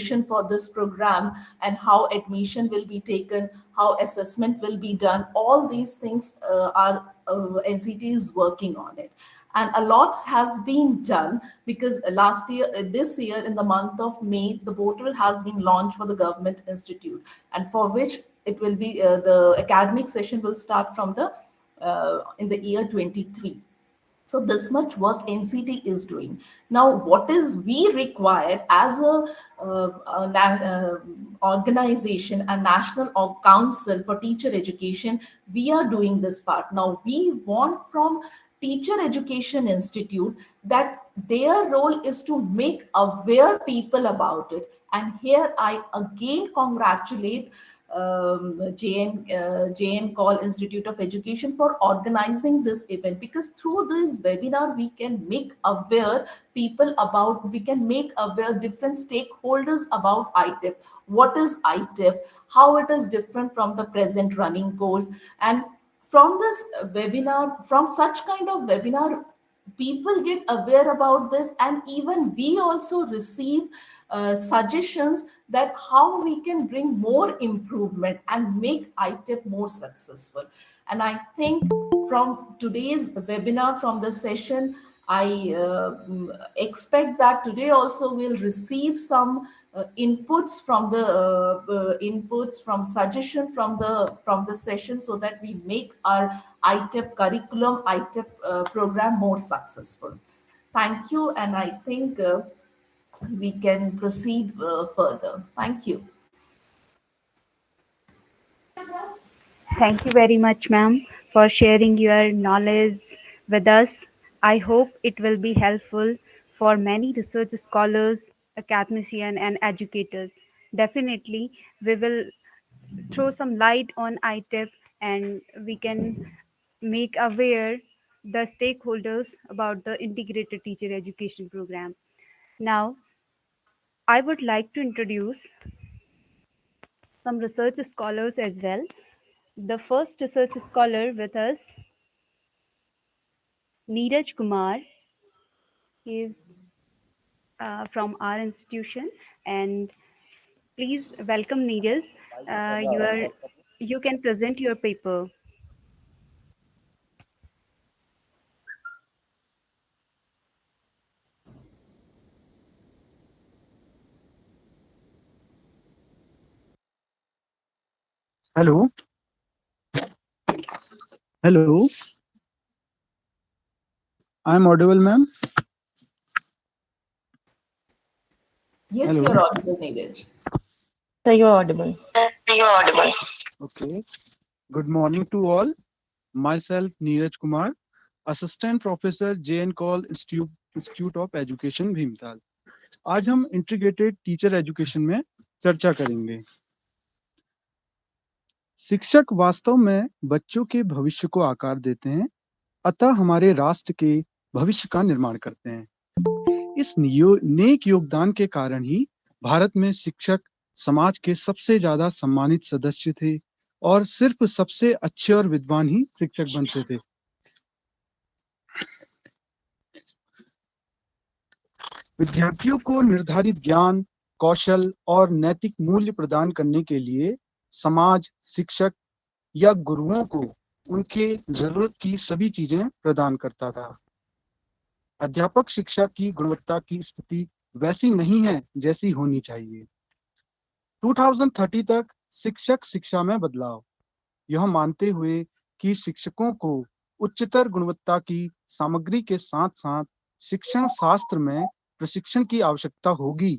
admission for this program and how admission will be taken, how assessment will be done. All these things are NCT is working on it. And a lot has been done because last year, this year, in the month of May, the portal has been launched for the government institute, and for which it will be the academic session will start from the in the year 23. So this much work NCT is doing. Now what is we required as a organization, a national council for teacher education, we are doing this part. Now we want from teacher education institute that their role is to make aware people about it. And here I again congratulate JN Call Institute of Education for organizing this event, because through this webinar we can make aware people about, we can make aware different stakeholders about ITIP. What is ITIP? How it is different from the present running course? And from this webinar, from such kind of webinar, people get aware about this, and even we also receive suggestions that how we can bring more improvement and make ITIP more successful. And I think from today's webinar, from the session, I expect that today also we'll receive some inputs from the inputs from suggestion from the session, so that we make our ITIP curriculum, ITIP program more successful. Thank you, and I think we can proceed further. Thank you. Thank you very much, ma'am, for sharing your knowledge with us. I hope it will be helpful for many research scholars, academicians, and educators. Definitely, we will throw some light on ITIP, and we can make aware the stakeholders about the integrated teacher education program. Now, I would like to introduce some research scholars as well. The first research scholar with us, Neeraj Kumar. He is from our institution, and please welcome Neeraj. You can present your paper. Hello. Hello. I'm audible, ma'am. Yes, Hello. you're audible, Neeraj. So you're audible. Okay. Good morning to all. Myself, Neeraj Kumar, Assistant Professor JN Kaul Institute of Education, Bhimtal. आज हम integrated teacher education में चर्चा करेंगे। शिक्षक वास्तव में बच्चों के भविष्य को आकार देते हैं, अतः हमारे राष्ट्र के भविष्य का निर्माण करते हैं। इस नेक योगदान के कारण ही भारत में शिक्षक समाज के सबसे ज्यादा सम्मानित सदस्य थे, और सिर्फ सबसे अच्छे और विद्वान ही शिक्षक बनते थे। विद्यार्थियों को निर्धारित ज्ञान, कौशल और नैतिक मूल्य प्रदान करने के लिए समाज शिक्षक या गुरुओं को उनके जरूरत की सभी चीजें प्रदान करता था। अध्यापक शिक्षा की गुणवत्ता की स्थिति वैसी नहीं है जैसी होनी चाहिए। 2030 तक शिक्षक शिक्षा में बदलाव, यह मानते हुए कि शिक्षकों को उच्चतर गुणवत्ता की सामग्री के साथ साथ शिक्षण शास्त्र में प्रशिक्षण की आवश्यकता होगी।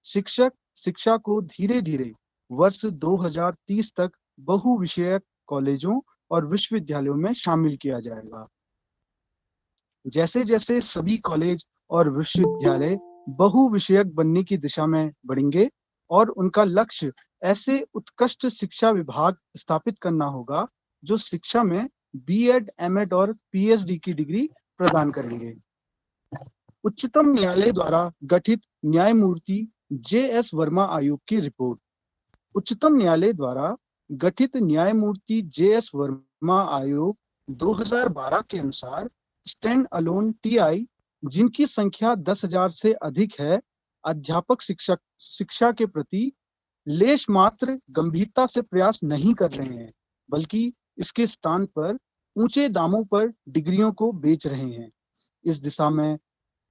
शिक्षक शिक्षा को धीरे धीरे वर्ष 2030 तक बहुविषयक कॉलेजों और विश्वविद्यालयों में शामिल किया जाएगा। जैसे जैसे सभी कॉलेज और विश्वविद्यालय बहुविषयक बनने की दिशा में बढ़ेंगे और उनका लक्ष्य ऐसे उत्कृष्ट शिक्षा विभाग स्थापित करना होगा जो शिक्षा में बीएड, एमएड और पीएचडी की डिग्री प्रदान करेंगे। उच्चतम न्यायालय द्वारा गठित न्यायमूर्ति जे.एस. वर्मा आयोग की रिपोर्ट। उच्चतम न्यायालय द्वारा गठित न्यायमूर्ति जे.एस. वर्मा आयोग 2012 के अनुसार स्टैंड अलोन टीआई जिनकी संख्या 10,000 से अधिक है, अध्यापक शिक्षा के प्रति लेश मात्र गंभीरता से प्रयास नहीं कर रहे हैं, बल्कि इसके स्थान पर ऊंचे दामों पर डिग्रियों को बेच रहे हैं। इस दिशा में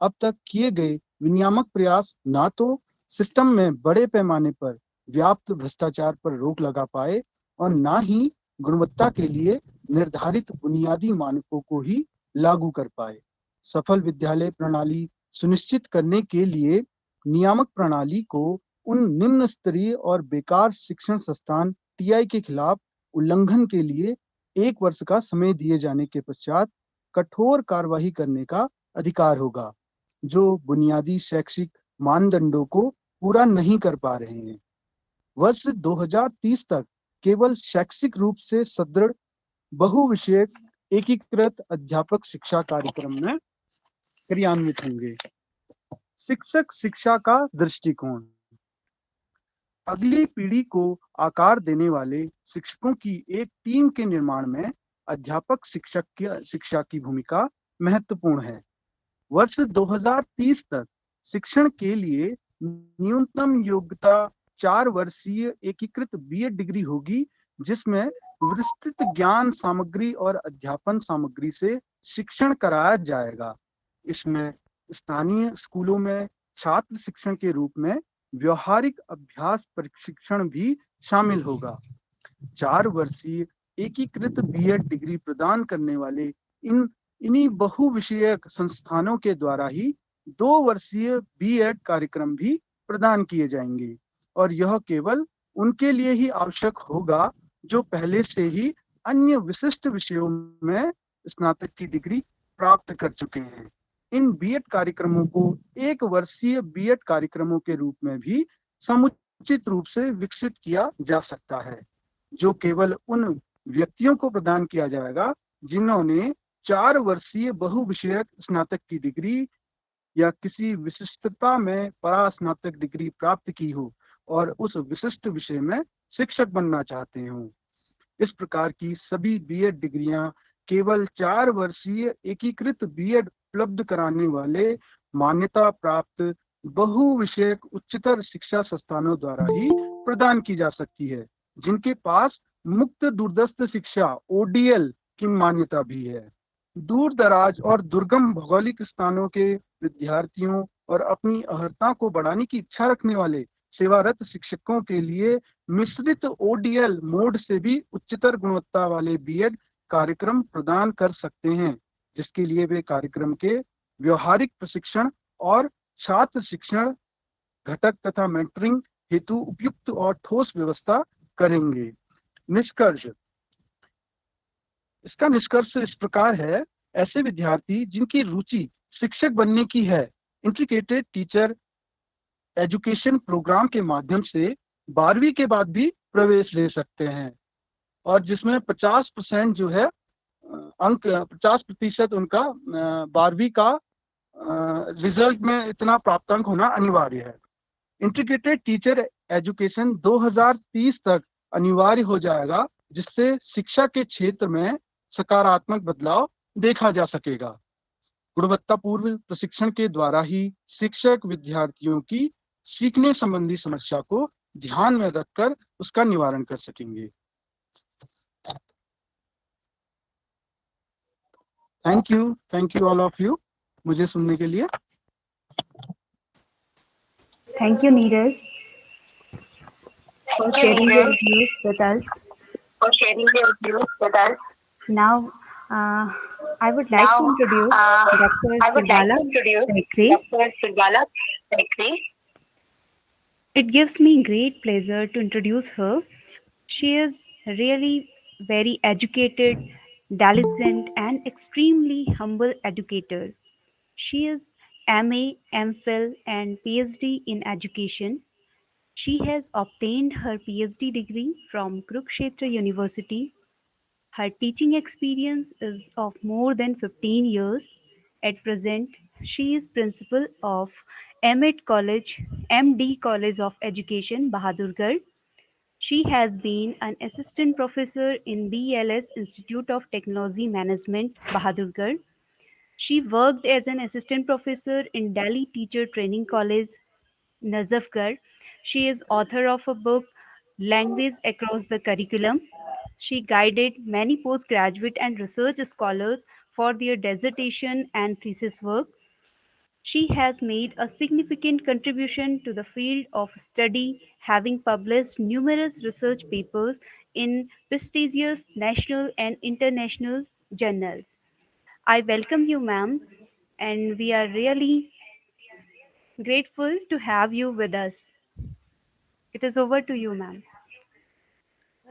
अब तक किए गए विनियामक प्रयास ना तो सिस्टम में बड़े पैमाने पर व्याप्त भ्रष्टाचार पर रोक लगा पाए और ना ही गुणवत्ता के लिए निर्धारित बुनियादी मानकों को ही लागू कर पाए। सफल विद्यालय प्रणाली सुनिश्चित करने के लिए नियामक प्रणाली को उन निम्न स्तरीय और बेकार शिक्षण संस्थान टीआई के खिलाफ उल्लंघन के लिए 1 वर्ष का समय दिए जाने के पश्चात कठोर कार्रवाई करने का अधिकार होगा, जो बुनियादी शैक्षिक मानदंडों को पूरा नहीं कर पा रहे हैं। वर्ष 2030 तक केवल शैक्षिक रूप से सुदृढ़ बहुविषयक एकीकृत अध्यापक शिक्षा कार्यक्रम में क्रियान्वित होंगे। शिक्षक शिक्षा का दृष्टिकोण। अगली पीढ़ी को आकार देने वाले शिक्षकों की एक टीम के निर्माण में अध्यापक शिक्षा की भूमिका महत्वपूर्ण है। वर्ष 2030 तक शिक्षण के लिए न्यूनतम योग्यता 4 वर्षीय एकीकृत बीएड डिग्री होगी, जिसमें विस्तृत ज्ञान सामग्री और अध्यापन सामग्री से शिक्षण कराया जाएगा। इसमें स्थानीय स्कूलों में छात्र शिक्षण के रूप में व्यवहारिक अभ्यास प्रशिक्षण भी शामिल होगा। 4 वर्षीय एकीकृत बीएड डिग्री प्रदान करने वाले इन्हीं बहुविषयक संस्थानों के द्वारा ही 2 वर्षीय बीएड कार्यक्रम भी प्रदान किए जाएंगे, और यह केवल उनके लिए ही आवश्यक होगा जो पहले से ही अन्य विशिष्ट विषयों में स्नातक की डिग्री प्राप्त कर चुके हैं। इन बीएड कार्यक्रमों को 1 वर्षीय बीएड कार्यक्रमों के रूप में भी समुचित रूप से विकसित किया जा सकता है, जो केवल उन व्यक्तियों को प्रदान किया जाएगा जिन्होंने 4 वर्षीय बहुविषयक स्नातक की डिग्री या किसी विशिष्टता में परास्नातक डिग्री प्राप्त की हो और उस विशिष्ट विषय में शिक्षक बनना चाहते हो। इस प्रकार की सभी बीएड डिग्रियां केवल 4 वर्षीय एकीकृत बीएड उपलब्ध कराने वाले मान्यता प्राप्त बहुविषयक उच्चतर शिक्षा संस्थानों द्वारा ही प्रदान की जा सकती है, जिनके पास मुक्त दूरस्थ शिक्षा ओडीएल की मान्यता भी है। दूर दराज और दुर्गम भौगोलिक स्थानों के विद्यार्थियों और अपनी अर्हता को बढ़ाने की इच्छा रखने वाले सेवारत शिक्षकों के लिए मिश्रित ओडीएल मोड से भी उच्चतर गुणवत्ता वाले बीएड कार्यक्रम प्रदान कर सकते हैं, जिसके लिए वे कार्यक्रम के व्यवहारिक प्रशिक्षण और छात्र शिक्षण घटक तथा मेंटरिंग हेतु उपयुक्त और ठोस व्यवस्था करेंगे। निष्कर्ष। इसका निष्कर्ष इस प्रकार है: ऐसे विद्यार्थी जिनकी रुचि शिक्षक बनने की है, इंटीग्रेटेड टीचर एजुकेशन प्रोग्राम के माध्यम से 12वीं के बाद भी प्रवेश ले सकते हैं, और जिसमें 50% जो है अंक 50% उनका 12वीं का रिजल्ट में इतना प्राप्तांक होना अनिवार्य है। इंटीग्रेटेड टीचर एजुकेशन 2030 तक अनिवार्य हो जाएगा, जिससे शिक्षा के क्षेत्र में सकारात्मक बदलाव देखा जा सकेगा। गुणवत्तापूर्ण प्रशिक्षण के द्वारा ही शिक्षक विद्यार्थियों की सीखने संबंधी समस्या को ध्यान में रखकर उसका निवारण कर सकेंगे। Thank you all of you मुझे सुनने के लिए। Thank you, Neeraj, for sharing your views with us. Now, I would like to introduce Dr. Sirwala Sekri. It gives me great pleasure to introduce her. She is really very educated, diligent, and extremely humble educator. She is MA, MPhil, and PhD in education. She has obtained her PhD degree from Kurukshetra University. Her teaching experience is of more than 15 years. At present, she is principal of MD College, MD College of Education, Bahadurgarh. She has been an assistant professor in BLS Institute of Technology Management, Bahadurgarh. She worked as an assistant professor in Delhi Teacher Training College. Nazafgar. She is author of a book, Language Across the Curriculum. She guided many postgraduate and research scholars for their dissertation and thesis work. She has made a significant contribution to the field of study, having published numerous research papers in prestigious national and international journals. I welcome you, ma'am, and we are really grateful to have you with us. It is over to you, ma'am.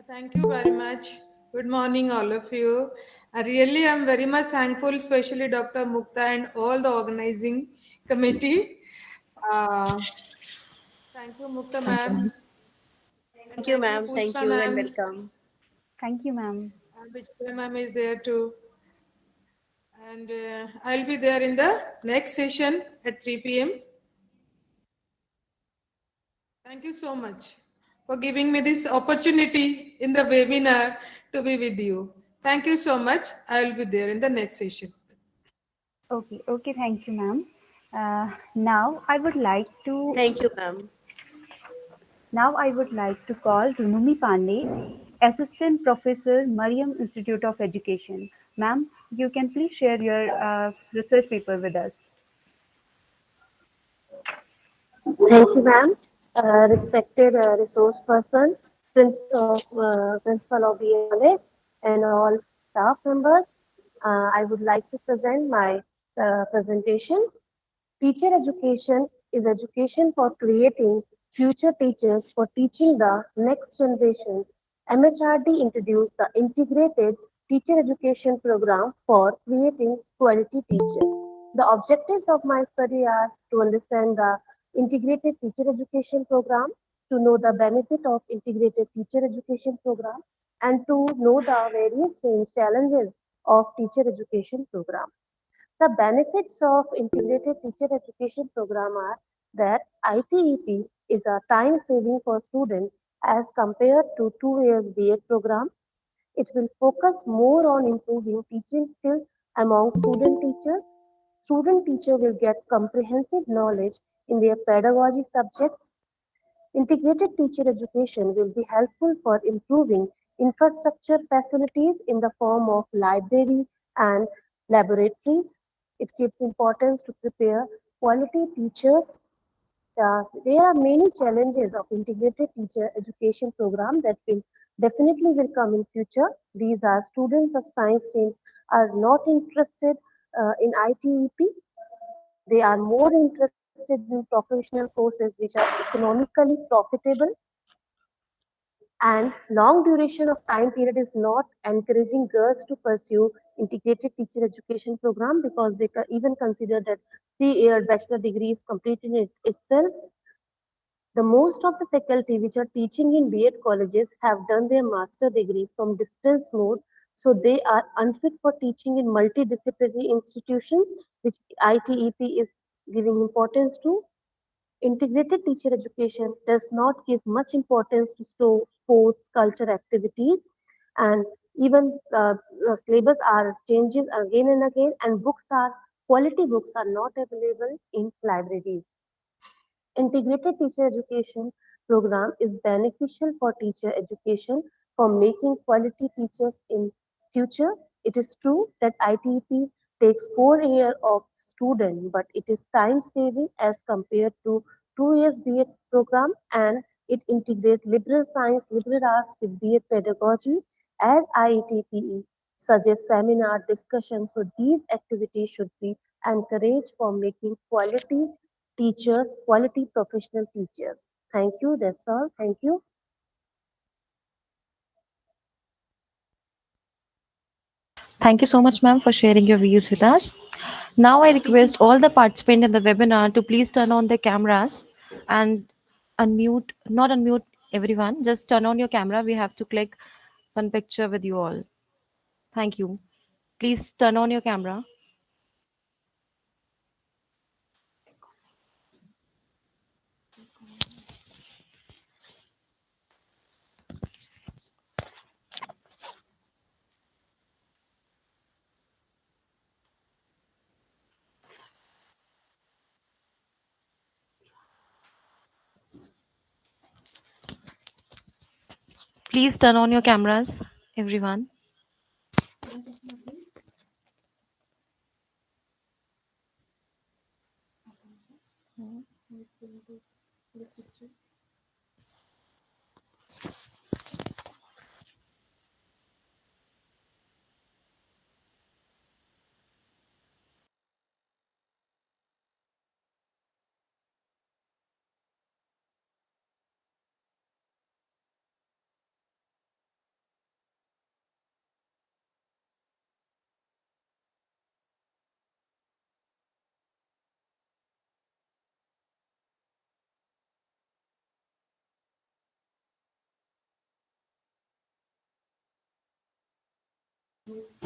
Thank you very much. Good morning, all of you. I really am very much thankful, especially Dr. Mukta and all the organizing committee. Uh, Thank you, Mukta ma'am, and Thank you, thank you, ma'am. Thank Pushpa you and ma'am, welcome. Thank you, ma'am. and Vichitra ma'am is there too. And I'll be there in the next session at 3 p.m. Thank you so much for giving me this opportunity in the webinar to be with you. Thank you so much. I will be there in the next session. Okay, thank you, ma'am. Now I would like to Thank you, ma'am. call Runumi Pandey, Assistant Professor, Mariam Institute of Education. Ma'am, you can please share your research paper with us. Thank you, ma'am. Respected resource person, principal of BA College, and all staff members, I would like to present my presentation. Teacher education is education for creating future teachers for teaching the next generation. MHRD introduced the integrated teacher education program for creating quality teachers. The objectives of my study are to understand the integrated teacher education program, to know the benefit of integrated teacher education program, and to know the various challenges of teacher education program. The benefits of integrated teacher education program are that ITEP is a time saving for students as compared to 2 years BEd program. It will focus more on improving teaching skills among student teachers. Student teacher will get comprehensive knowledge in their pedagogy subjects. Integrated teacher education will be helpful for improving infrastructure facilities in the form of library and laboratories. It gives importance to prepare quality teachers. There are many challenges of integrated teacher education program that will definitely will come in future. These are students of science streams are not interested in ITEP. They are more interested in professional courses which are economically profitable, and long duration of time period is not encouraging girls to pursue integrated teacher education program because they even consider that 3 year bachelor degree is complete in itself. The most of the faculty which are teaching in BEd colleges have done their master degree from distance mode, so they are unfit for teaching in multidisciplinary institutions, which ITEP is giving importance to. Integrated teacher education does not give much importance to sports, culture activities, and even the syllabus are changes again and again, and books are quality books are not available in libraries. Integrated teacher education program is beneficial for teacher education for making quality teachers in future. It is true that ITP takes 4 years of student, but it is time saving as compared to 2 years BEd program, and it integrates liberal science, liberal arts with BEd pedagogy as IETPE suggests seminar discussions. So these activities should be encouraged for making quality teachers, quality professional teachers. Thank you. That's all. Thank you. Thank you so much, ma'am, for sharing your views with us. Now, I request all the participants in the webinar to please turn on their cameras and unmute, not unmute everyone, just turn on your camera. We have to click one picture with you all. Thank you. Please turn on your camera. Please turn on your cameras, everyone.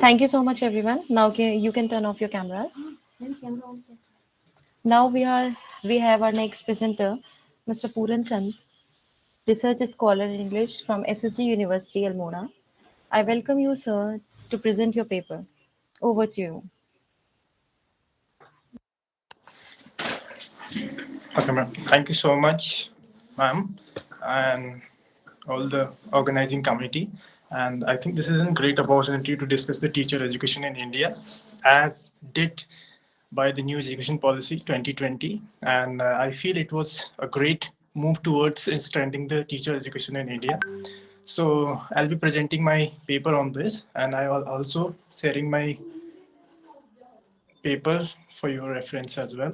Thank you so much, everyone. Now you can turn off your cameras. Now we have our next presenter, Mr. Puran Chand, research scholar in English from SSG University, Almora. I welcome you, sir, to present your paper. Over to you. Okay, ma'am. Thank you so much, ma'am, and all the organizing committee. And I think this is a great opportunity to discuss the teacher education in India, as did by the new education policy 2020. And I feel it was a great move towards strengthening the teacher education in India. So I'll be presenting my paper on this, and I will also sharing my paper for your reference as well.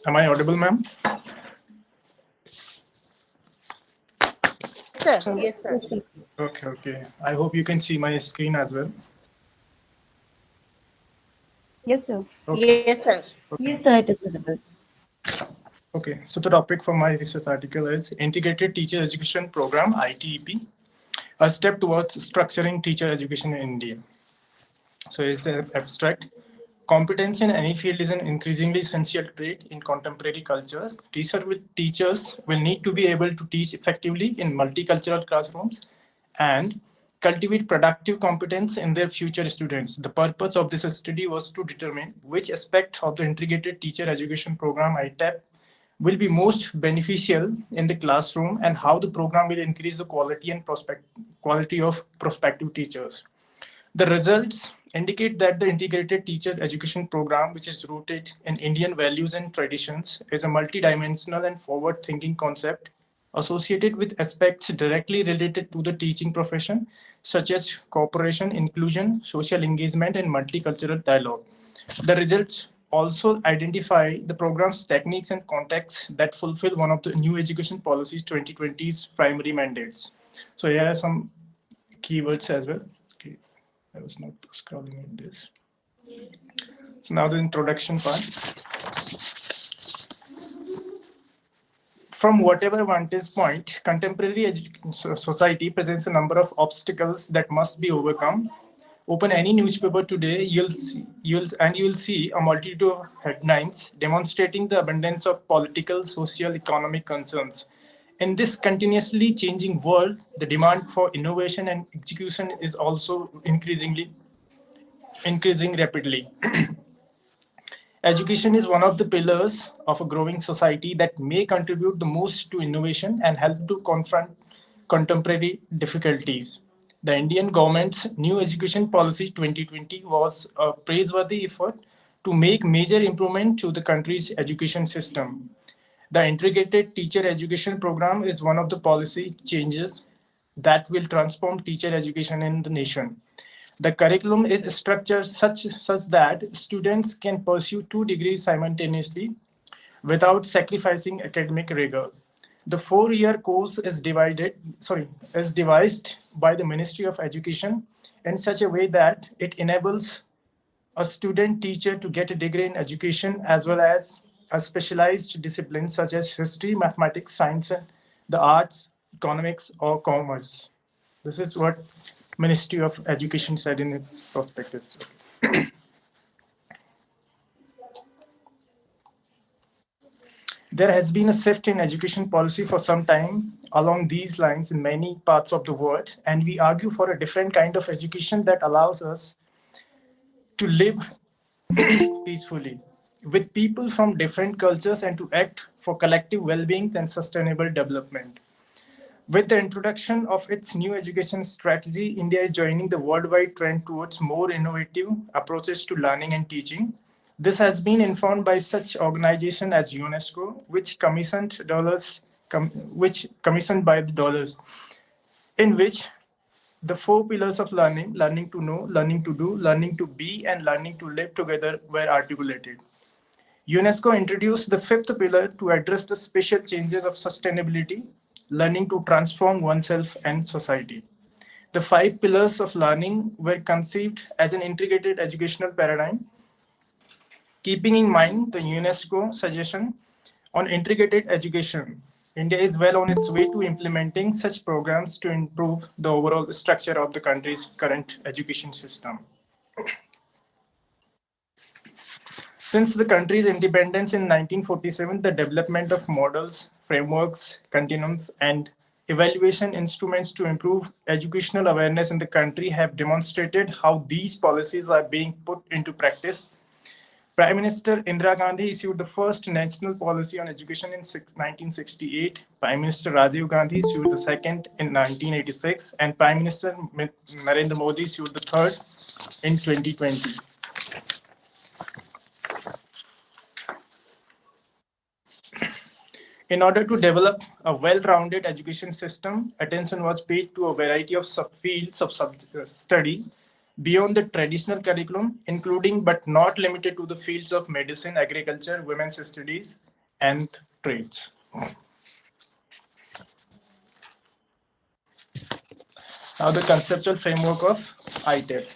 Am I audible, ma'am? Sir, yes, sir. Okay, okay. I hope you can see my screen as well. Yes, sir. Okay, Yes, sir. Yes, sir, it is visible. okay. So the topic for my research article is Integrated Teacher Education Program, ITEP, a step towards structuring teacher education in India. So is the abstract. Competence in any field is an increasingly essential trait in contemporary cultures. Teachers will need to be able to teach effectively in multicultural classrooms and cultivate productive competence in their future students. The purpose of this study was to determine which aspect of the integrated teacher education program ITEP will be most beneficial in the classroom and how the program will increase the quality of prospective teachers. The results indicate that the integrated teacher education program, which is rooted in Indian values and traditions, is a multidimensional and forward thinking concept associated with aspects directly related to the teaching profession, such as cooperation, inclusion, social engagement, and multicultural dialogue. The results also identify the program's techniques and contexts that fulfill one of the new education policies 2020's primary mandates. So here are some keywords as well. Okay. I was not scrolling in this. So now the introduction part. From whatever vantage point, contemporary society presents a number of obstacles that must be overcome. Open any newspaper today, you'll see a multitude of headlines demonstrating the abundance of political, social, economic concerns. In this continuously changing world, the demand for innovation and execution is also increasing rapidly. Education is one of the pillars of a growing society that may contribute the most to innovation and help to confront contemporary difficulties. The Indian government's new education policy 2020 was a praiseworthy effort to make major improvement to the country's education system. The integrated teacher education program is one of the policy changes that will transform teacher education in the nation. The curriculum is structured such that students can pursue 2 degrees simultaneously without sacrificing academic rigor. The 4-year course is devised by the Ministry of Education in such a way that it enables a student teacher to get a degree in education as well as a specialized discipline such as history, mathematics, science, and the arts, economics, or commerce. This is what Ministry of Education said in its prospectus. There has been a shift in education policy for some time along these lines in many parts of the world, and we argue for a different kind of education that allows us to live peacefully with people from different cultures and to act for collective well-being and sustainable development. With the introduction of its new education strategy, India is joining the worldwide trend towards more innovative approaches to learning and teaching. This has been informed by such organizations as UNESCO, which commissioned by the dollars, in which the four pillars of learning, learning to know, learning to do, learning to be, and learning to live together, were articulated. UNESCO introduced the fifth pillar to address the special changes of sustainability, learning to transform oneself and society. The five pillars of learning were conceived as an integrated educational paradigm, keeping in mind the UNESCO suggestion on integrated education. India is well on its way to implementing such programs to improve the overall structure of the country's current education system. Since the country's independence in 1947, the development of models, frameworks, continuums, and evaluation instruments to improve educational awareness in the country have demonstrated how these policies are being put into practice. Prime Minister Indira Gandhi issued the first national policy on education in 1968. Prime Minister Rajiv Gandhi issued the second in 1986, and Prime Minister Narendra Modi issued the third in 2020. In order to develop a well-rounded education system, attention was paid to a variety of subfields of study beyond the traditional curriculum, including but not limited to the fields of medicine, agriculture, women's studies, and trades. Now, the conceptual framework of ITEP.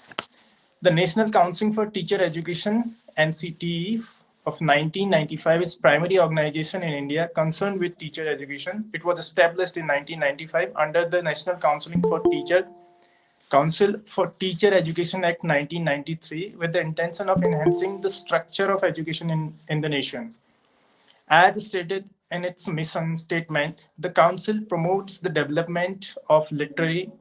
The National Council for Teacher Education, NCTE, of 1995 is primary organization in India concerned with teacher education. It was established in 1995 under the National Council for Teacher Education Act 1993 with the intention of enhancing the structure of education in the nation. As stated in its mission statement, the Council promotes the development of literacy,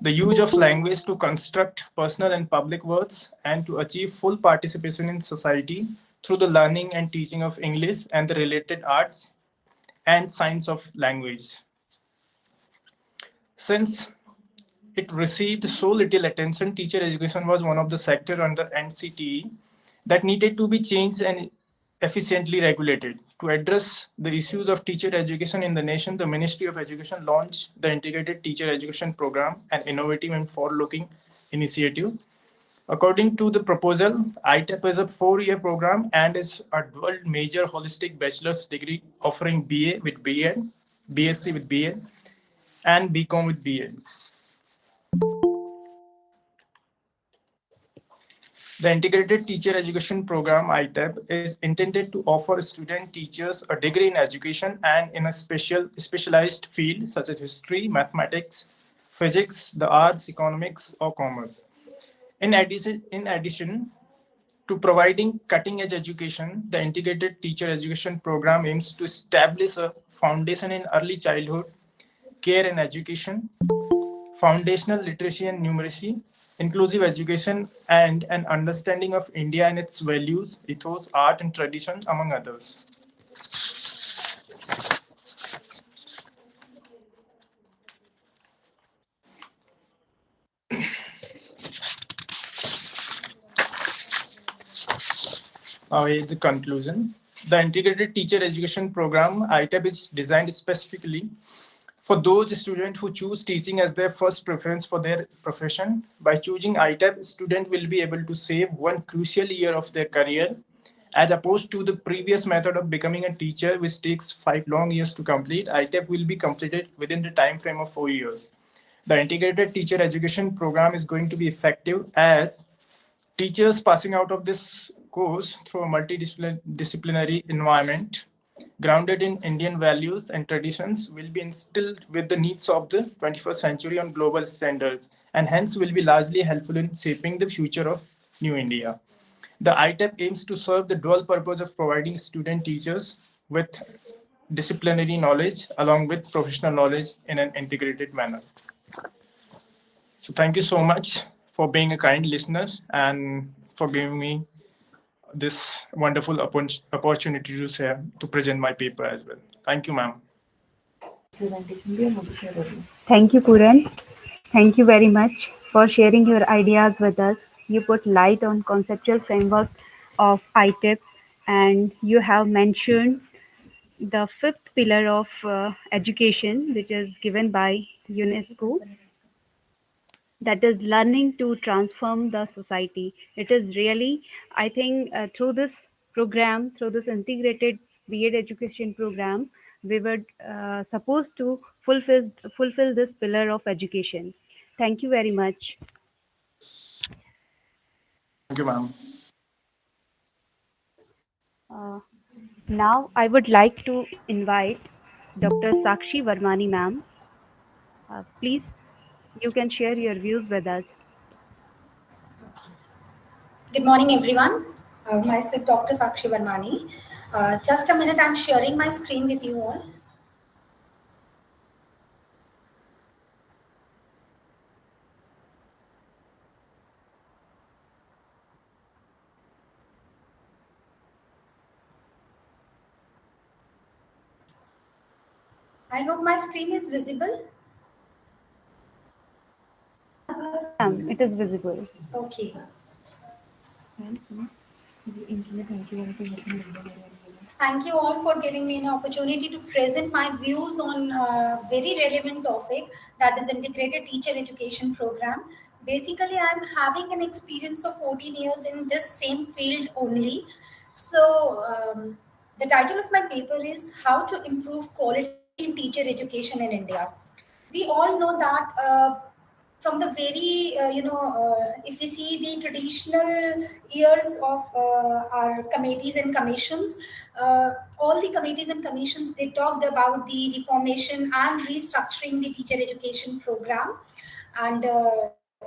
the use of language to construct personal and public words, and to achieve full participation in society through the learning and teaching of English and the related arts and science of language. Since it received so little attention, teacher education was one of the sectors under NCTE that needed to be changed and efficiently regulated. To address the issues of teacher education in the nation, the Ministry of Education launched the Integrated Teacher Education Program, an innovative and forward-looking initiative. According to the proposal, ITEP is a 4-year program and is a dual major holistic bachelor's degree offering BA with BEd, BSc with BEd, and BCom with BEd. The Integrated Teacher Education Program, ITEP, is intended to offer student teachers a degree in education and in a specialized field such as history, mathematics, physics, the arts, economics, or commerce. In addition to providing cutting-edge education, the Integrated Teacher Education Program aims to establish a foundation in early childhood care and education, foundational literacy and numeracy, inclusive education, and an understanding of India and its values, ethos, art, and tradition, among others. Now, here's the conclusion. The Integrated Teacher Education Program, ITEP, is designed specifically for those students who choose teaching as their first preference for their profession. By choosing ITEP, students will be able to save one crucial year of their career, as opposed to the previous method of becoming a teacher, which takes 5 long years to complete. ITEP will be completed within the time frame of 4 years. The Integrated Teacher Education Program is going to be effective as teachers passing out of this course through a multidisciplinary environment grounded in Indian values and traditions, will be instilled with the needs of the 21st century on global standards, and hence will be largely helpful in shaping the future of New India. The ITEP aims to serve the dual purpose of providing student teachers with disciplinary knowledge along with professional knowledge in an integrated manner. So thank you so much for being a kind listener and for giving me this wonderful opportunity to share, to present my paper as well. Thank you, ma'am. Thank you, Puran. Thank you very much for sharing your ideas with us. You put light on conceptual framework of ITIP, and you have mentioned the fifth pillar of education, which is given by UNESCO, that is learning to transform the society. It is really, I think, through this program, through this integrated B.Ed education program, we were supposed to fulfill this pillar of education. Thank you very much. Thank you, ma'am. Uh, Now I would like to invite Dr. Sakshi Varmani ma'am. Please, you can share your views with us. Good morning, everyone. Myself, Dr. Sakshi Varmani. Just a minute, I'm sharing my screen with you all. I hope my screen is visible. It is visible. Okay. Thank you all for giving me an opportunity to present my views on a very relevant topic, that is integrated teacher education program. Basically, I'm having an experience of 14 years in this same field only. So, the title of my paper is How to Improve Quality in Teacher Education in India. We all know that from the very if we see the traditional years of our committees and commissions, all the committees and commissions, they talked about the reformation and restructuring the teacher education program. And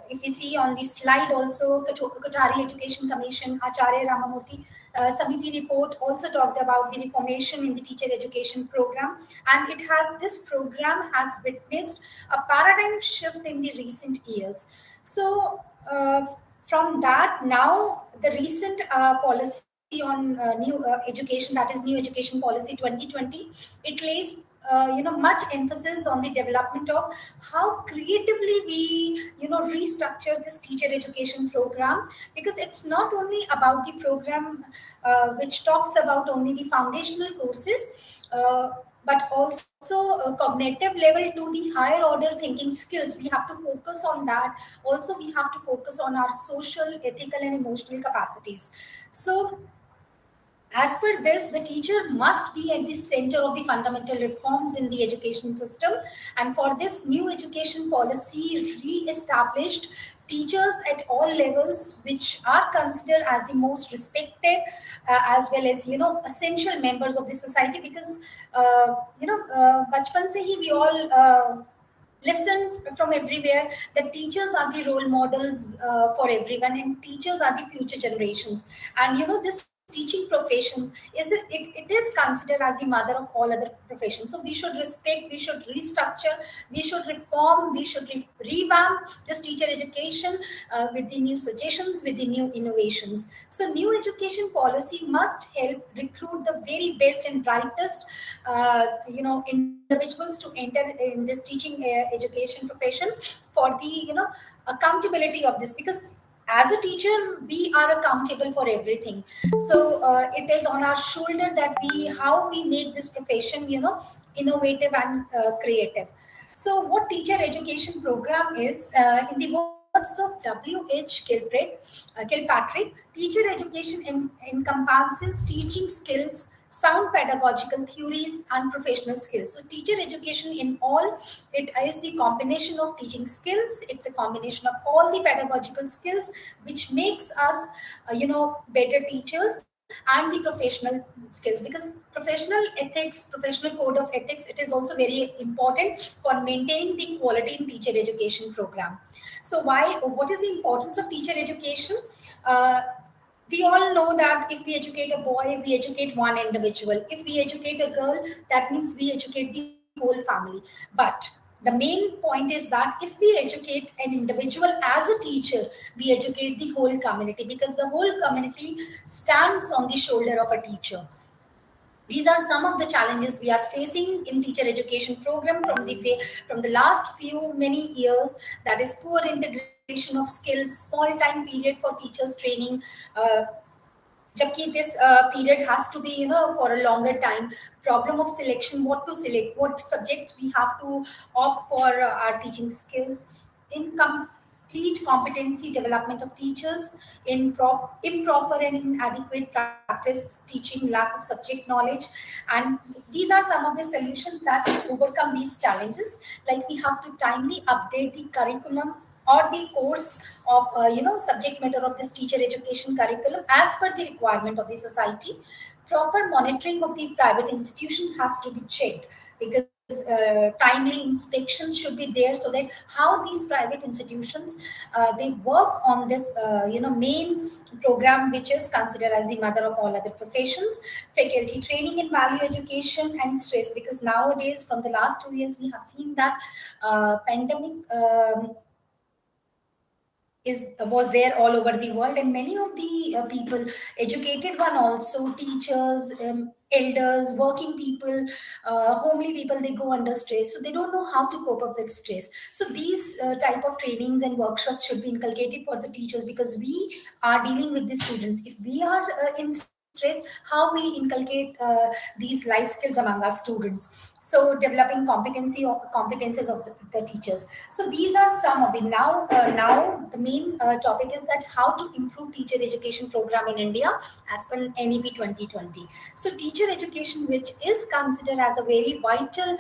if we see on the slide also, Kothari Education Commission, Acharya Ramamurthy Samiti report also talked about the reformation in the teacher education program, and it has this program has witnessed a paradigm shift in the recent years. So from that, now the recent policy on new education, that is new education policy 2020, it lays much emphasis on the development of how creatively we restructure this teacher education program, because it's not only about the program which talks about only the foundational courses, but also a cognitive level to the higher order thinking skills. We have to focus on that. Also, we have to focus on our social, ethical, and emotional capacities. So as per this, the teacher must be at the center of the fundamental reforms in the education system. And for this, new education policy re-established teachers at all levels, which are considered as the most respected, as well as essential members of the society. Because bachpan se hi we all listen from everywhere that teachers are the role models for everyone, and teachers are the future generations. And this teaching professions it is considered as the mother of all other professions. So we should respect, we should restructure, we should reform, we should revamp this teacher education with the new suggestions, with the new innovations. So new education policy must help recruit the very best and brightest individuals to enter in this teaching education profession for the accountability of this. Because as a teacher we are accountable for everything. So it is on our shoulder that how we make this profession innovative and creative. So what teacher education program is, in the words of W.H. Kilpatrick, teacher education encompasses teaching skills, sound pedagogical theories, and professional skills. So teacher education in all, it is the combination of teaching skills, it's a combination of all the pedagogical skills which makes us better teachers. and the professional skills, because professional ethics, professional code of ethics, it is also very important for maintaining the quality in teacher education program. So why, what is the importance of teacher education? uh, we all know that if we educate a boy, we educate one individual. If we educate a girl, that means we educate the whole family. But the main point is that if we educate an individual as a teacher, we educate the whole community, because the whole community stands on the shoulder of a teacher. These are some of the challenges we are facing in teacher education program from the last few many years. That is poor integration of skills, small time period for teachers training, uh, jabki this period has to be, for a longer time. Problem of selection, what to select, what subjects we have to opt for our teaching skills. Incomplete competency development of teachers, improper and inadequate practice teaching, lack of subject knowledge. And these are some of the solutions that overcome these challenges. Like we have to timely update the curriculum or the course of subject matter of this teacher education curriculum as per the requirement of the society. Proper monitoring of the private institutions has to be checked, because timely inspections should be there, so that how these private institutions they work on this main program, which is considered as the mother of all other professions. Faculty training in value education and stress, because nowadays from the last 2 years we have seen that pandemic is was there all over the world, and many of the people, educated one also, teachers, elders, working people, homely people, they go under stress, so they don't know how to cope up with stress. So these type of trainings and workshops should be inculcated for the teachers, because we are dealing with the students. If we are in stress, how we inculcate these life skills among our students? So developing competencies of the teachers. So these are some of the now the main topic is that how to improve teacher education program in India as per NEP 2020. So teacher education, which is considered as a very vital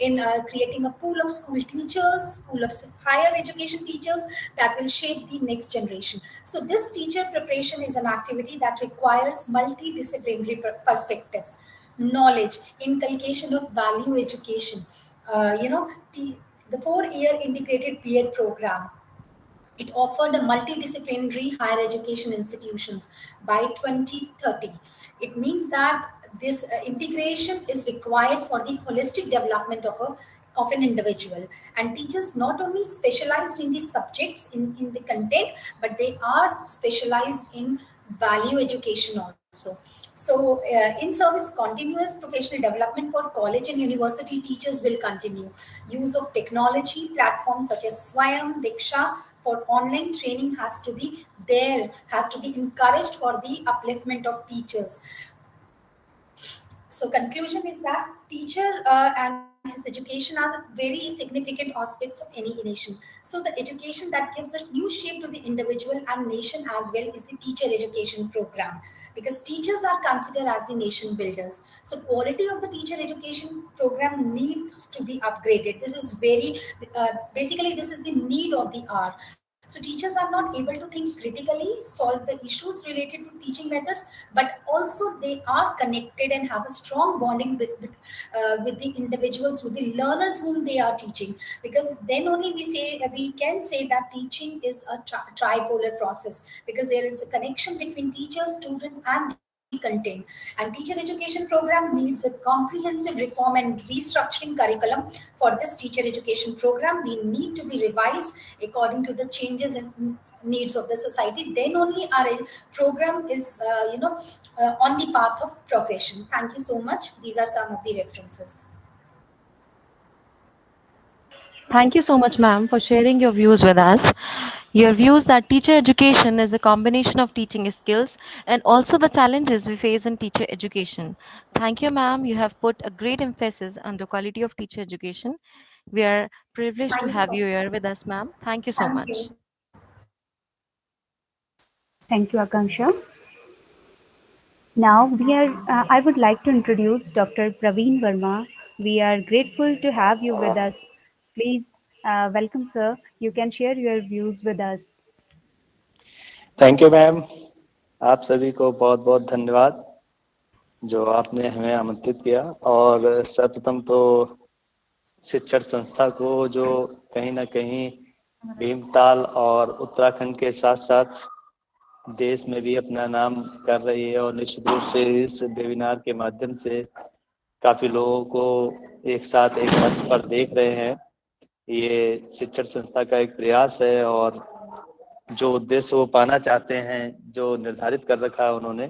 in creating a pool of school teachers, pool of higher education teachers that will shape the next generation. So this teacher preparation is an activity that requires multidisciplinary perspectives, knowledge, inculcation of value education. The 4-year integrated B.Ed program, it offered a multidisciplinary higher education institutions by 2030. It means that this integration is required for the holistic development of an individual. And teachers not only specialized in the subjects, in the content, but they are specialized in value education also. So in service, continuous professional development for college and university teachers will continue. Use of technology platforms such as Swayam, Diksha for online training has to be there, has to be encouraged for the upliftment of teachers. So conclusion is that teacher and his education are very significant aspects of any nation. So the education that gives a new shape to the individual and nation as well is the teacher education program, because teachers are considered as the nation builders. So quality of the teacher education program needs to be upgraded. This is very basically this is the need of the hour. So teachers are not able to think critically, solve the issues related to teaching methods, but also they are connected and have a strong bonding with the individuals, with the learners whom they are teaching. Because then only we can say that teaching is a tripolar process, because there is a connection between teacher, student, and the content. And teacher education program needs a comprehensive reform and restructuring curriculum. For this teacher education program, we need to be revised according to the changes and needs of the society. Then only our program is on the path of progression. Thank you so much. These are some of the references. Thank you so much, ma'am, for sharing your views with us. Your views that teacher education is a combination of teaching skills and also the challenges we face in teacher education. Thank you, ma'am. You have put a great emphasis on the quality of teacher education. We are privileged to Thank you have so you much. here with us, ma'am. Thank you so Thank much. you. Thank you, Akanksha. Now I would like to introduce Dr. Praveen Verma. We are grateful to have you with us. Please welcome, sir. You can share your views with us. Thank you, ma'am. आप सभी को बहुत बहुत धन्यवाद जो आपने हमें आमंत्रित किया। और सर्वप्रथम तो शिक्षण संस्था को जो कहीं ना कहीं भीमताल और उत्तराखंड के साथ साथ देश में भी अपना नाम कर रही है, और निश्चित रूप से इस वेबिनार के माध्यम से काफी लोगों को एक साथ एक मंच पर देख रहे हैं। ये शिक्षण संस्था का एक प्रयास है, और जो उद्देश्य वो पाना चाहते हैं, जो निर्धारित कर रखा है उन्होंने,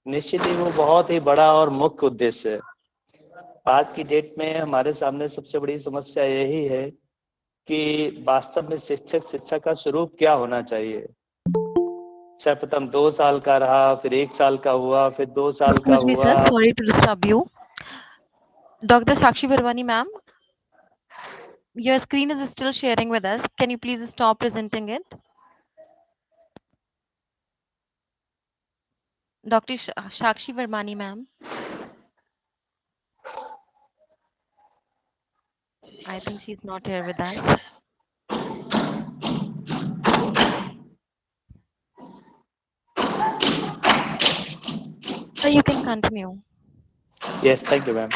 निश्चित ही वो बहुत ही बड़ा और मुख्य उद्देश्य है। आज की डेट में हमारे सामने सबसे बड़ी समस्या यही है कि वास्तव में शिक्षा का स्वरूप क्या होना चाहिए। सर्वप्रथम 2 साल का रहा, फिर 1 साल का हुआ, फिर 2 साल का Excuse me, हुआ। sir. Sorry to disturb you. Dr. Sakshi Virwani, ma'am, your screen is still sharing with us. Can you please stop presenting it? Dr. Sakshi Virwani, ma'am. I think she's not here with us. So you can continue. Yes, thank you ma'am.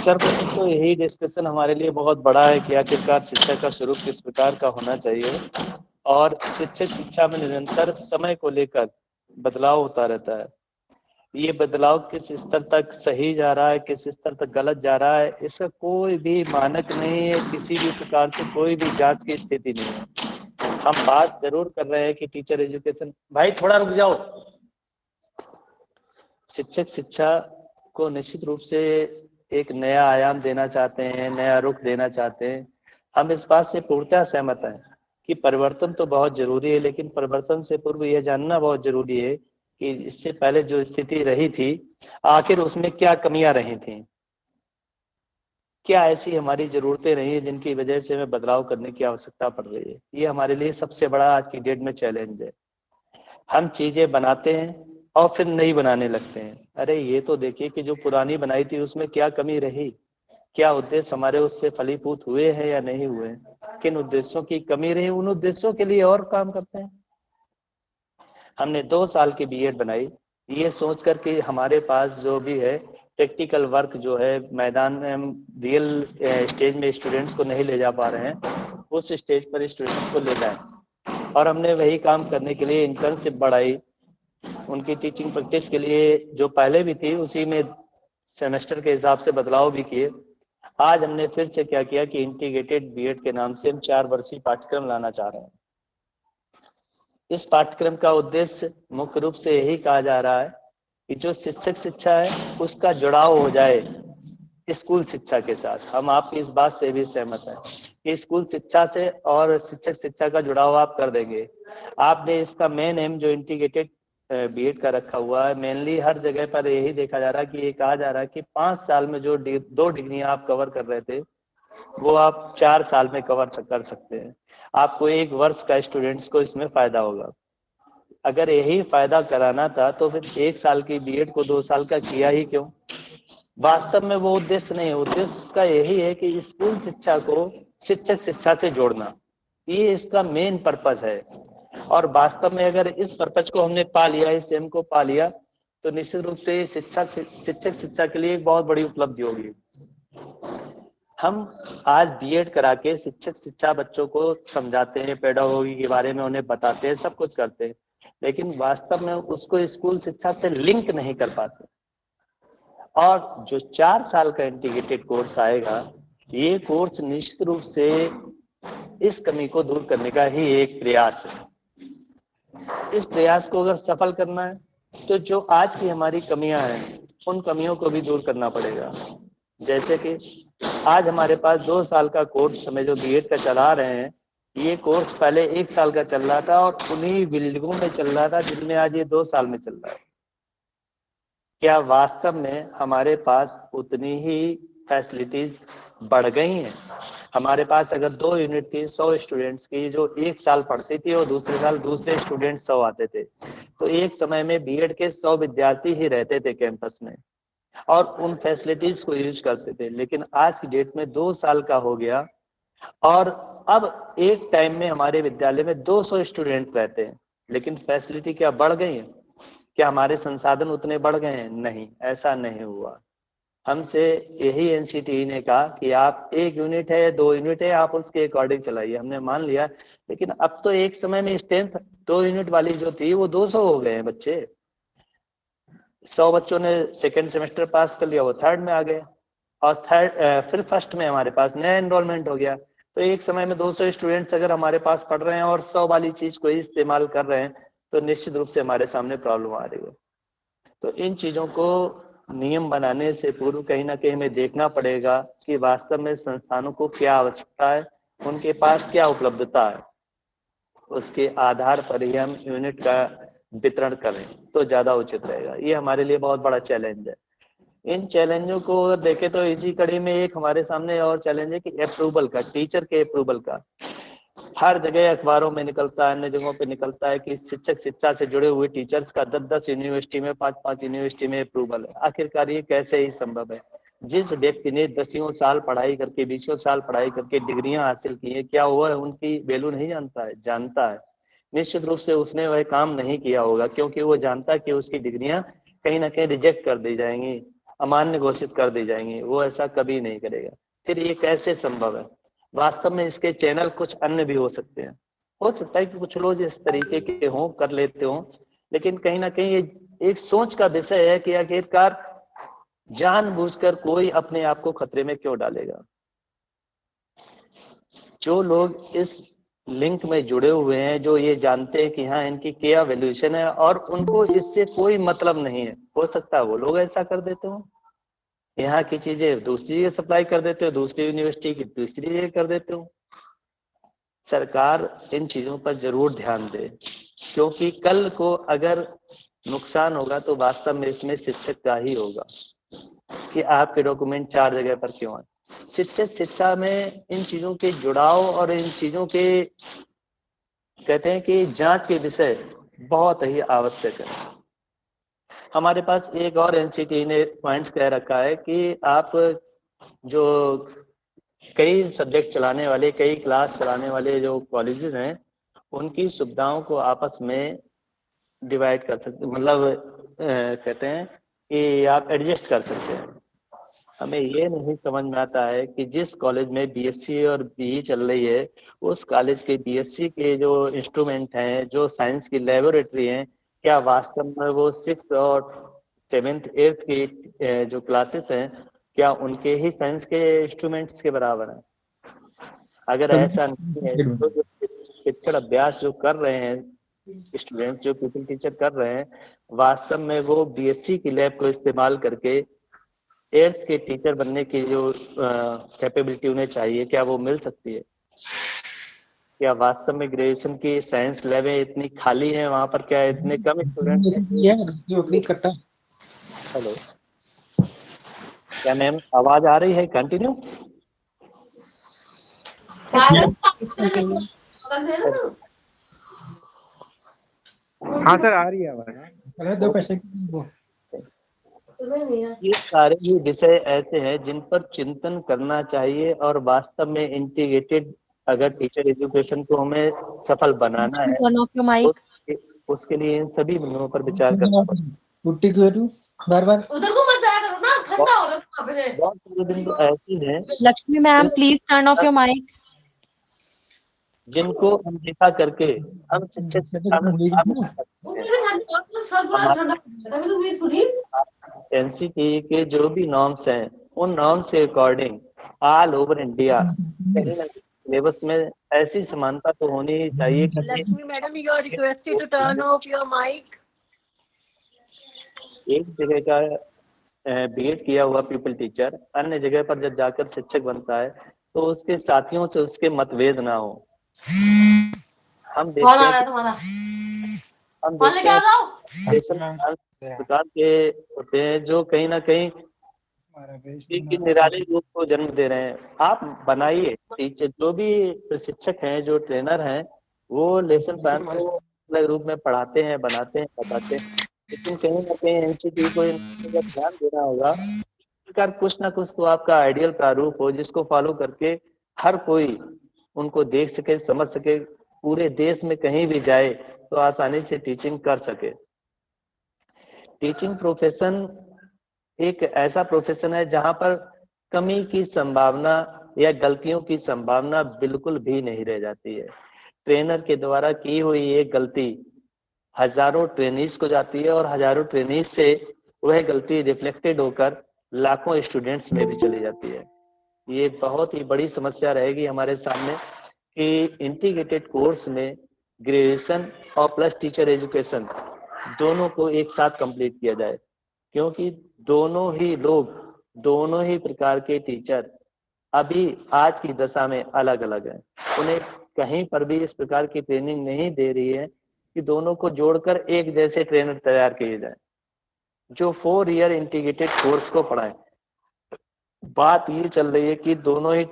Sir, तो यही discussion हमारे लिए बहुत बड़ा है कि आखिरकार शिक्षा का स्वरूप किस प्रकार का होना चाहिए, और शिक्षा में निरंतर समय को लेकर बदलाव होता रहता है। ये बदलाव किस स्तर तक सही जा रहा है, किस स्तर तक गलत जा रहा है, इसका कोई भी मानक नहीं है, किसी भी प्रकार से कोई भी जांच की स्थिति नहीं है। हम बात जरूर कर रहे हैं कि टीचर एजुकेशन, भाई थोड़ा रुक जाओ, शिक्षा को निश्चित रूप से एक नया आयाम देना चाहते हैं, नया रुख देना चाहते हैं। हम इस बात से पूर्णतः सहमत हैं कि परिवर्तन तो बहुत जरूरी है, लेकिन परिवर्तन से पूर्व यह जानना बहुत जरूरी है कि इससे पहले जो स्थिति रही थी, आखिर उसमें क्या कमियां रही थी, क्या ऐसी हमारी जरूरतें रही हैं जिनकी वजह से हमें बदलाव करने की आवश्यकता पड़ रही है। ये हमारे लिए सबसे बड़ा आज की डेट में चैलेंज है। हम चीजें बनाते हैं और फिर नई बनाने लगते हैं। अरे ये तो देखिए कि जो पुरानी बनाई थी उसमें क्या कमी रही, क्या उद्देश्य हमारे उससे फलीभूत हुए हैं या नहीं हुए, किन उद्देश्यों की कमी रही, उन उद्देश्यों के लिए और काम करते हैं। हमने 2 साल की बीएड बनाई ये सोच कर कि हमारे पास जो भी है प्रैक्टिकल वर्क जो है मैदान में रियल स्टेज में स्टूडेंट्स को नहीं ले जा पा रहे हैं, उस स्टेज पर स्टूडेंट्स को ले जाएं। और हमने वही काम करने के लिए इंटर्नशिप बढ़ाई, उनकी टीचिंग प्रैक्टिस के लिए जो पहले भी थी उसी में सेमेस्टर के हिसाब से बदलाव भी किए। आज हमने फिर से क्या किया कि इंटीग्रेटेड बीएड के नाम से हम 4 वर्षीय पाठ्यक्रम लाना चाह रहे हैं। इस पाठ्यक्रम का उद्देश्य मुख्य रूप से यही कहा जा रहा है कि जो शिक्षा है उसका जुड़ाव हो जाए स्कूल शिक्षा के साथ। हम आपकी इस बात से भी सहमत हैं कि स्कूल शिक्षा से और शिक्षा का जुड़ाव आप कर देंगे। आपने इसका मेन एम जो इंटीग्रेटेड बीएड का रखा हुआ है, मेनली हर जगह पर यही देखा जा रहा है कि ये कहा जा रहा है कि 5 साल में जो 2 डिग्रियां आप कवर कर रहे थे वो आप 4 साल में कवर कर सकते हैं। आपको 1 वर्ष का स्टूडेंट्स को इसमें फायदा होगा। अगर यही फायदा कराना था तो फिर 1 साल की बीएड को 2 साल का किया ही क्यों। वास्तव में वो उद्देश्य नहीं है, उद्देश्य इसका यही है कि स्कूल शिक्षा को शिक्षा से जोड़ना, ये इसका मेन पर्पस है। और वास्तव में अगर इस पर्पस को हमने पा लिया, इस एम को पा लिया, तो निश्चित रूप से शिक्षा के लिए एक बहुत बड़ी उपलब्धि होगी। हम आज बीएड करा के शिक्षा बच्चों को समझाते हैं, पेडागोगी के बारे में उन्हें बताते हैं, सब कुछ करते हैं, लेकिन वास्तव में उसको स्कूल शिक्षा से लिंक नहीं कर पाते। और जो 4 साल का इंटीग्रेटेड कोर्स आएगा, ये कोर्स निश्चित रूप से इस कमी को दूर करने का ही एक प्रयास है। इस प्रयास को अगर सफल करना है तो जो आज की हमारी कमियां हैं उन कमियों को भी दूर करना पड़ेगा। जैसे कि आज हमारे पास 2 साल का कोर्स में जो बीएड का चला रहे हैं, ये कोर्स पहले 1 साल का चल रहा था और उन्हीं बिल्डिंगों में चल रहा था जिनमें आज ये 2 साल में चल रहा है। क्या वास्तव में हमारे पास उतनी ही फैसिलिटीज बढ़ गई हैं? हमारे पास अगर 2 यूनिट थी 100 स्टूडेंट्स की जो 1 साल पढ़ती थी और दूसरे साल दूसरे स्टूडेंट्स 100 आते थे, तो एक समय में बीएड के 100 विद्यार्थी ही रहते थे कैंपस में और उन फैसिलिटीज को यूज करते थे। लेकिन आज की डेट में 2 साल का हो गया और अब एक टाइम में हमारे विद्यालय में 200 स्टूडेंट रहते हैं। लेकिन फैसिलिटी क्या बढ़ गई है? क्या हमारे संसाधन उतने बढ़ गए हैं? नहीं, ऐसा नहीं हुआ। हमसे यही एनसीटीई ने कहा कि आप 1 यूनिट है या 2 यूनिट है, आप उसके अकॉर्डिंग चलाइए। हमने मान लिया, लेकिन अब तो एक समय में स्ट्रेंथ 2 यूनिट वाली जो थी वो 200 हो गए हैं बच्चे। 100 बच्चों ने सेकेंड सेमेस्टर पास कर लिया, वो थर्ड में आ गए, और फिर फर्स्ट में हमारे पास नया एनरोलमेंट हो गया। तो एक समय में 200 स्टूडेंट्स अगर हमारे पास पढ़ रहे हैं और 100 वाली चीज को ही इस्तेमाल कर रहे हैं, तो निश्चित रूप से हमारे सामने प्रॉब्लम आ रही है। तो इन चीजों को नियम बनाने से पूर्व कहीं ना कहीं हमें देखना पड़ेगा कि वास्तव में संस्थानों को क्या आवश्यकता है, उनके पास क्या उपलब्धता है, उसके आधार पर ही हम यूनिट का वितरण करें तो ज्यादा उचित रहेगा। ये हमारे लिए बहुत बड़ा चैलेंज है। इन चैलेंजों को अगर देखें तो इसी कड़ी में एक हमारे सामने और चैलेंज है कि अप्रूवल का, टीचर के अप्रूवल का। हर जगह अखबारों में निकलता है, अन्य जगहों पे निकलता है कि शिक्षक शिक्षा से जुड़े हुए टीचर्स का 10-10 यूनिवर्सिटी में, 5-5 यूनिवर्सिटी में अप्रूवल है। आखिरकार ये कैसे ही संभव है? जिस व्यक्ति ने 10 साल पढ़ाई करके, 20 साल पढ़ाई करके डिग्रियां हासिल की है, क्या वो उनकी वैल्यू नहीं जानता है? जानता है। निश्चित रूप से उसने वह काम नहीं किया होगा, क्योंकि वो जानता है कि उसकी डिग्रियां कहीं ना कहीं रिजेक्ट कर दी जाएंगी, अमान्य घोषित कर दी जाएंगी। वो ऐसा कभी नहीं करेगा। फिर ये कैसे संभव है? वास्तव में इसके चैनल कुछ अन्य भी हो सकते हैं। हो सकता है कि कुछ लोग इस तरीके के हों, कर लेते हों, लेकिन कहीं ना कहीं ये एक सोच का विषय है कि आखिरकार जानबूझकर कोई अपने आप को खतरे में क्यों डालेगा। जो लोग इस लिंक में जुड़े हुए हैं, जो ये जानते हैं कि हाँ इनकी क्या वैल्यूएशन है और उनको इससे कोई मतलब नहीं है, हो सकता है वो लोग ऐसा कर देते हो। यहाँ की चीजें दूसरी जगह सप्लाई कर देते हो, दूसरी यूनिवर्सिटी की दूसरी जगह कर देते हो। सरकार इन चीजों पर जरूर ध्यान दे, क्योंकि कल को अगर नुकसान होगा तो वास्तव में इसमें शिक्षक का ही होगा कि आपके डॉक्यूमेंट 4 जगह पर क्यों आए। शिक्षक शिक्षा में इन चीजों के जुड़ाव और इन चीजों के कहते हैं कि जांच के विषय बहुत ही आवश्यक है। हमारे पास एक और एनसीटी ने पॉइंट्स कह रखा है कि आप जो कई सब्जेक्ट चलाने वाले, कई क्लास चलाने वाले जो कॉलेजेस हैं, उनकी सुविधाओं को आपस में डिवाइड कर सकते, मतलब कहते हैं कि आप एडजस्ट कर सकते हैं। हमें ये नहीं समझ में आता है कि जिस कॉलेज में बीएससी और बीई चल रही है, उस कॉलेज के बीएससी के जो इंस्ट्रूमेंट हैं, जो साइंस की लेबोरेटरी हैं, क्या वास्तव में वो 6 और 7th 8th की जो क्लासेस हैं, क्या उनके ही साइंस के इंस्ट्रूमेंट्स के बराबर हैं? अगर ऐसा नहीं है तो जो शिक्षण अभ्यास जो कर रहे हैं स्टूडेंट, जो पीपल टीचर कर रहे हैं, वास्तव में वो बीएससी की लैब को इस्तेमाल करके 8th के टीचर बनने की जो कैपेबिलिटी उन्हें चाहिए, क्या वो मिल सकती है? क्या वास्तव में ग्रेजुएशन की साइंस लैबें इतनी खाली हैं वहां पर? क्या इतने कम स्टूडेंट्स हैं? हेलो, क्या मैम आवाज आ रही है? कंटिन्यू। हाँ सर, आ रही है आवाज। ये सारे ही विषय ऐसे हैं जिन पर चिंतन करना चाहिए, और वास्तव में इंटीग्रेटेड अगर टीचर एजुकेशन को हमें सफल बनाना है Turn off your mic. तो उसके लिए इन सभी बिंदुओं पर विचार करना पड़ेगा। बार-बार उधर को मत जाया करो ना, ठंडा हो रहा है वहाँ पे। बहुत सारे बिंदु ऐसे हैं Lakshmi ma'am, please turn off your mic. जिनको अनदेखा करके हम शिक्षक शिक्षा में सुधार नहीं कर सकते हैं। उनसे ठंडा और तो सर पूरा ठंडा हो जाता है। मैं तो वेट करी। एनसीटी के जो भी नॉर्म्स हैं, उन नॉर्म्स के अकॉर्डिंग ऑल ओवर इंडिया कहीं ना कहीं सिलेबस में ऐसी समानता तो होनी ही चाहिए कि Lakshmi madam, you are requested to turn off your mic. एक जगह का बीएड किया हुआ पीपल टीचर अन्य जगह पर जब जाकर शिक्षक बनता है तो उसके साथियों से उसके मतभेद ना हो। हम देखते हैं प्रकार के होते हैं जो कहीं ना कहीं एक निराले रूप को जन्म दे रहे हैं। आप बनाइए, टीचर जो भी प्रशिक्षक हैं, जो ट्रेनर हैं, वो लेसन प्लान को अलग रूप में पढ़ाते हैं, बनाते हैं, बताते हैं, लेकिन कहीं ना कहीं एनसीटी को इन पर ध्यान देना होगा। सरकार कुछ ना कुछ तो आपका आइडियल प्रारूप हो जिसको फॉलो करके हर कोई उनको देख सके, समझ सके, पूरे देश में कहीं भी जाए तो आसानी से टीचिंग कर सके। टीचिंग प्रोफेशन एक ऐसा प्रोफेशन है जहां पर कमी की संभावना या गलतियों की संभावना बिल्कुल भी नहीं रह जाती है। ट्रेनर के द्वारा की हुई एक गलती हजारों ट्रेनीज को जाती है और हजारों ट्रेनीज से वह गलती रिफ्लेक्टेड होकर लाखों स्टूडेंट्स में भी चली जाती है। ये बहुत ही बड़ी समस्या रहेगी हमारे सामने कि इंटीग्रेटेड कोर्स में ग्रेजुएशन और प्लस टीचर एजुकेशन दोनों को एक साथ कंप्लीट किया जाए, क्योंकि दोनों ही लोग, दोनों ही प्रकार के टीचर अभी आज की दशा में अलग अलग हैं। उन्हें कहीं पर भी इस प्रकार की ट्रेनिंग नहीं दे रही है कि दोनों को जोड़कर एक जैसे ट्रेनर तैयार किए जाए जो 4 ईयर इंटीग्रेटेड कोर्स को पढ़ाएं। बात ये चल रही है कि दोनों ही,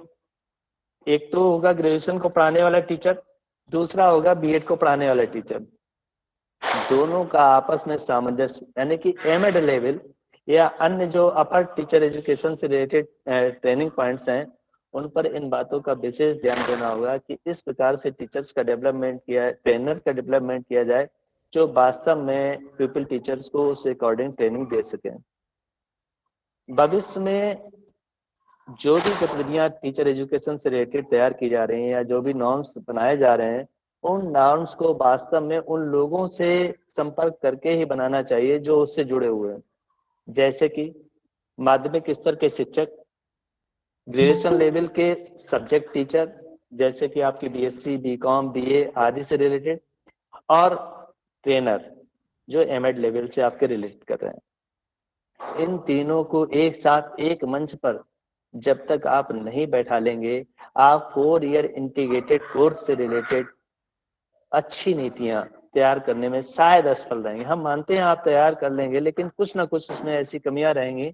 एक तो होगा ग्रेजुएशन को पढ़ाने वाला टीचर, दूसरा होगा बीएड को पढ़ाने वाला टीचर। दोनों का आपस में सामंजस्य, यानी कि एमएड लेवल या अन्य जो अपर टीचर एजुकेशन से रिलेटेड ट्रेनिंग पॉइंट्स हैं, उन पर इन बातों का विशेष ध्यान देना होगा कि इस प्रकार से टीचर्स का डेवलपमेंट किया, ट्रेनर का डेवलपमेंट किया जाए जो वास्तव में पीपल टीचर्स को उस अकॉर्डिंग ट्रेनिंग दे सकें। भविष्य में जो भी गतिविधियां टीचर एजुकेशन से रिलेटेड तैयार की जा रही हैं या जो भी नॉर्म्स बनाए जा रहे हैं, उन नॉर्म्स को वास्तव में उन लोगों से संपर्क करके ही बनाना चाहिए जो उससे जुड़े हुए हैं, जैसे कि माध्यमिक स्तर के शिक्षक, ग्रेजुएशन लेवल के सब्जेक्ट टीचर जैसे कि आपकी बीएससी, बीकॉम, बीए आदि से रिलेटेड, और ट्रेनर जो एमएड लेवल से आपके रिलेट कर रहे हैं। इन तीनों को एक साथ एक मंच पर जब तक आप नहीं बैठा लेंगे, आप 4 ईयर इंटीग्रेटेड कोर्स से रिलेटेड अच्छी नीतियां तैयार करने में शायद असफल रहेंगे। हम मानते हैं आप तैयार कर लेंगे, लेकिन कुछ ना कुछ उसमें ऐसी कमियां रहेंगी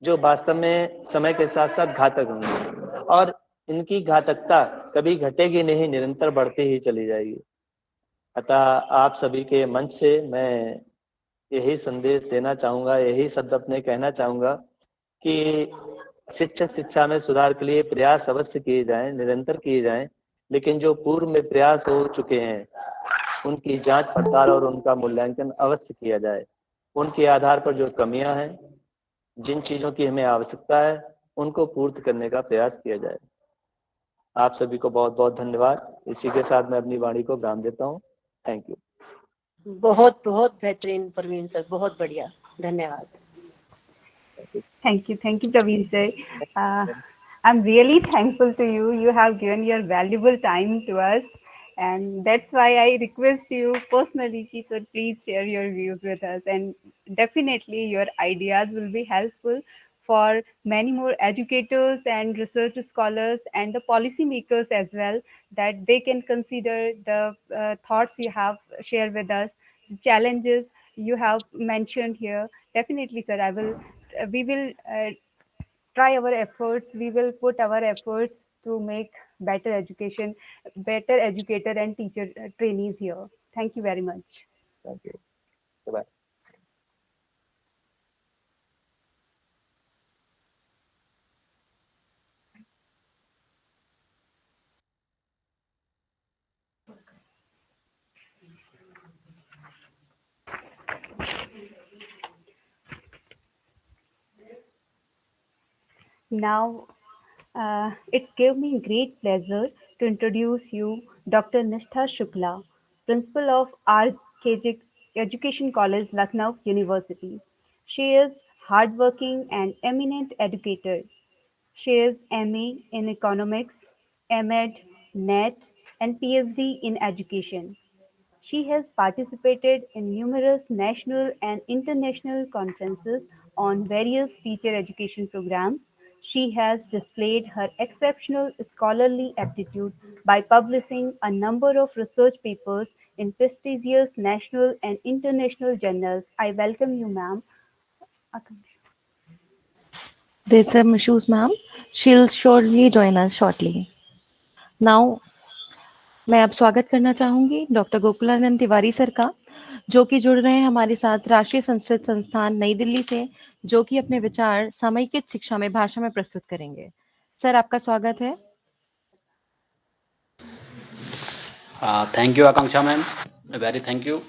जो वास्तव में समय के साथ साथ घातक होंगी, और इनकी घातकता कभी घटेगी नहीं, निरंतर बढ़ती ही चली जाएगी। अतः आप सभी के मंच से मैं यही संदेश देना चाहूंगा, यही शब्द अपने कहना चाहूंगा कि शिक्षक शिक्षा में सुधार के लिए प्रयास अवश्य किए जाएं, निरंतर किए जाएं, लेकिन जो पूर्व में प्रयास हो चुके हैं उनकी जांच पड़ताल और उनका मूल्यांकन अवश्य किया जाए। उनके आधार पर जो कमियां हैं, जिन चीजों की हमें आवश्यकता है, उनको पूर्ति करने का प्रयास किया जाए। आप सभी को बहुत बहुत धन्यवाद। इसी के साथ मैं अपनी वाणी को विराम देता हूँ। Thank you. बहुत बहुत बेहतरीन प्रवीण सर, बहुत बढ़िया, धन्यवाद। Thank you, Praveen sir. I'm really thankful to you. You have given your valuable time to us, and that's why I request you personally, ki, sir, please share your views with us. And definitely, your ideas will be helpful for many more educators and research scholars and the policymakers as well, that they can consider the thoughts you have shared with us, the challenges you have mentioned here. Definitely, sir, we will try our efforts. We will put our efforts to make better education, better educator and teacher trainees here. Thank you very much. Thank you. Bye-bye. Now, it gave me great pleasure to introduce you Dr. Nishtha Shukla, Principal of RKJ Education College, Lucknow University. She is hardworking and eminent educator. She is MA in Economics, MEd, NET, and PhD in Education. She has participated in numerous national and international conferences on various teacher education programs. She has displayed her exceptional scholarly aptitude by publishing a number of research papers in prestigious national and international journals. I welcome you, ma'am. There's some issues, ma'am. She'll surely join us shortly. Now, मैं अब स्वागत करना चाहूंगी doctor Gokulanand Tiwari sir का, जो कि जुड़ रहे हैं हमारे साथ राष्ट्रीय संस्कृत संस्थान नई दिल्ली से, जो कि अपने विचार सामयिक शिक्षा में भाषा में प्रस्तुत करेंगे। सर, आपका स्वागत है। Thank you Akanksha ma'am. Very thank you.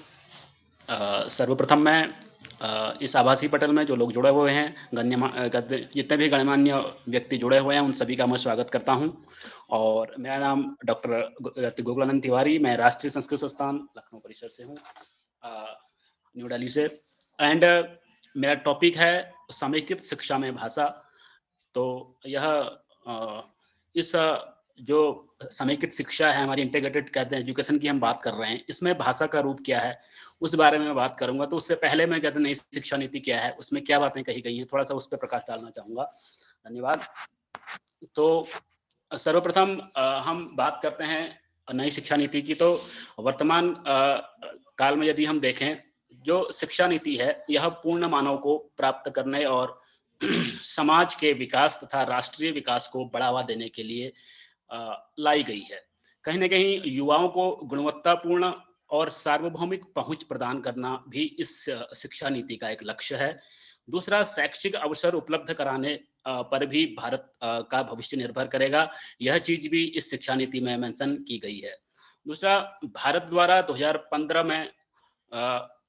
सर्वप्रथम मैं इस आभासी पटल में जो लोग जुड़े हुए हैं, जितने भी गणमान्य व्यक्ति जुड़े हुए हैं, उन सभी का मैं स्वागत करता हूं। और मेरा नाम डॉक्टर गोकुलानंद तिवारी, मैं राष्ट्रीय संस्कृत संस्थान लखनऊ परिसर से हूं, न्यू दिल्ली से। एंड मेरा टॉपिक है समेकित शिक्षा में भाषा। तो यह इस जो समेकित शिक्षा है, हमारी इंटीग्रेटेड कहते हैं एजुकेशन की हम बात कर रहे हैं, इसमें भाषा का रूप क्या है उस बारे में मैं बात करूंगा। तो उससे पहले मैं कहते हैं नई शिक्षा नीति क्या है, उसमें क्या बातें कही गई हैं, थोड़ा सा उस पर प्रकाश डालना चाहूंगा। धन्यवाद। तो सर्वप्रथम हम बात करते हैं नई शिक्षा नीति की। तो वर्तमान काल में यदि हम देखें, जो शिक्षा नीति है यह पूर्ण मानव को प्राप्त करने और समाज के विकास तथा राष्ट्रीय विकास को बढ़ावा देने के लिए लाई गई है। कहीं ना कहीं युवाओं को गुणवत्तापूर्ण और सार्वभौमिक पहुंच प्रदान करना भी इस शिक्षा नीति का एक लक्ष्य है। दूसरा, शैक्षिक अवसर उपलब्ध कराने पर भी भारत का भविष्य निर्भर करेगा। यह चीज भी इस शिक्षा नीति में मेंशन की गई है। दूसरा, भारत द्वारा 2015 में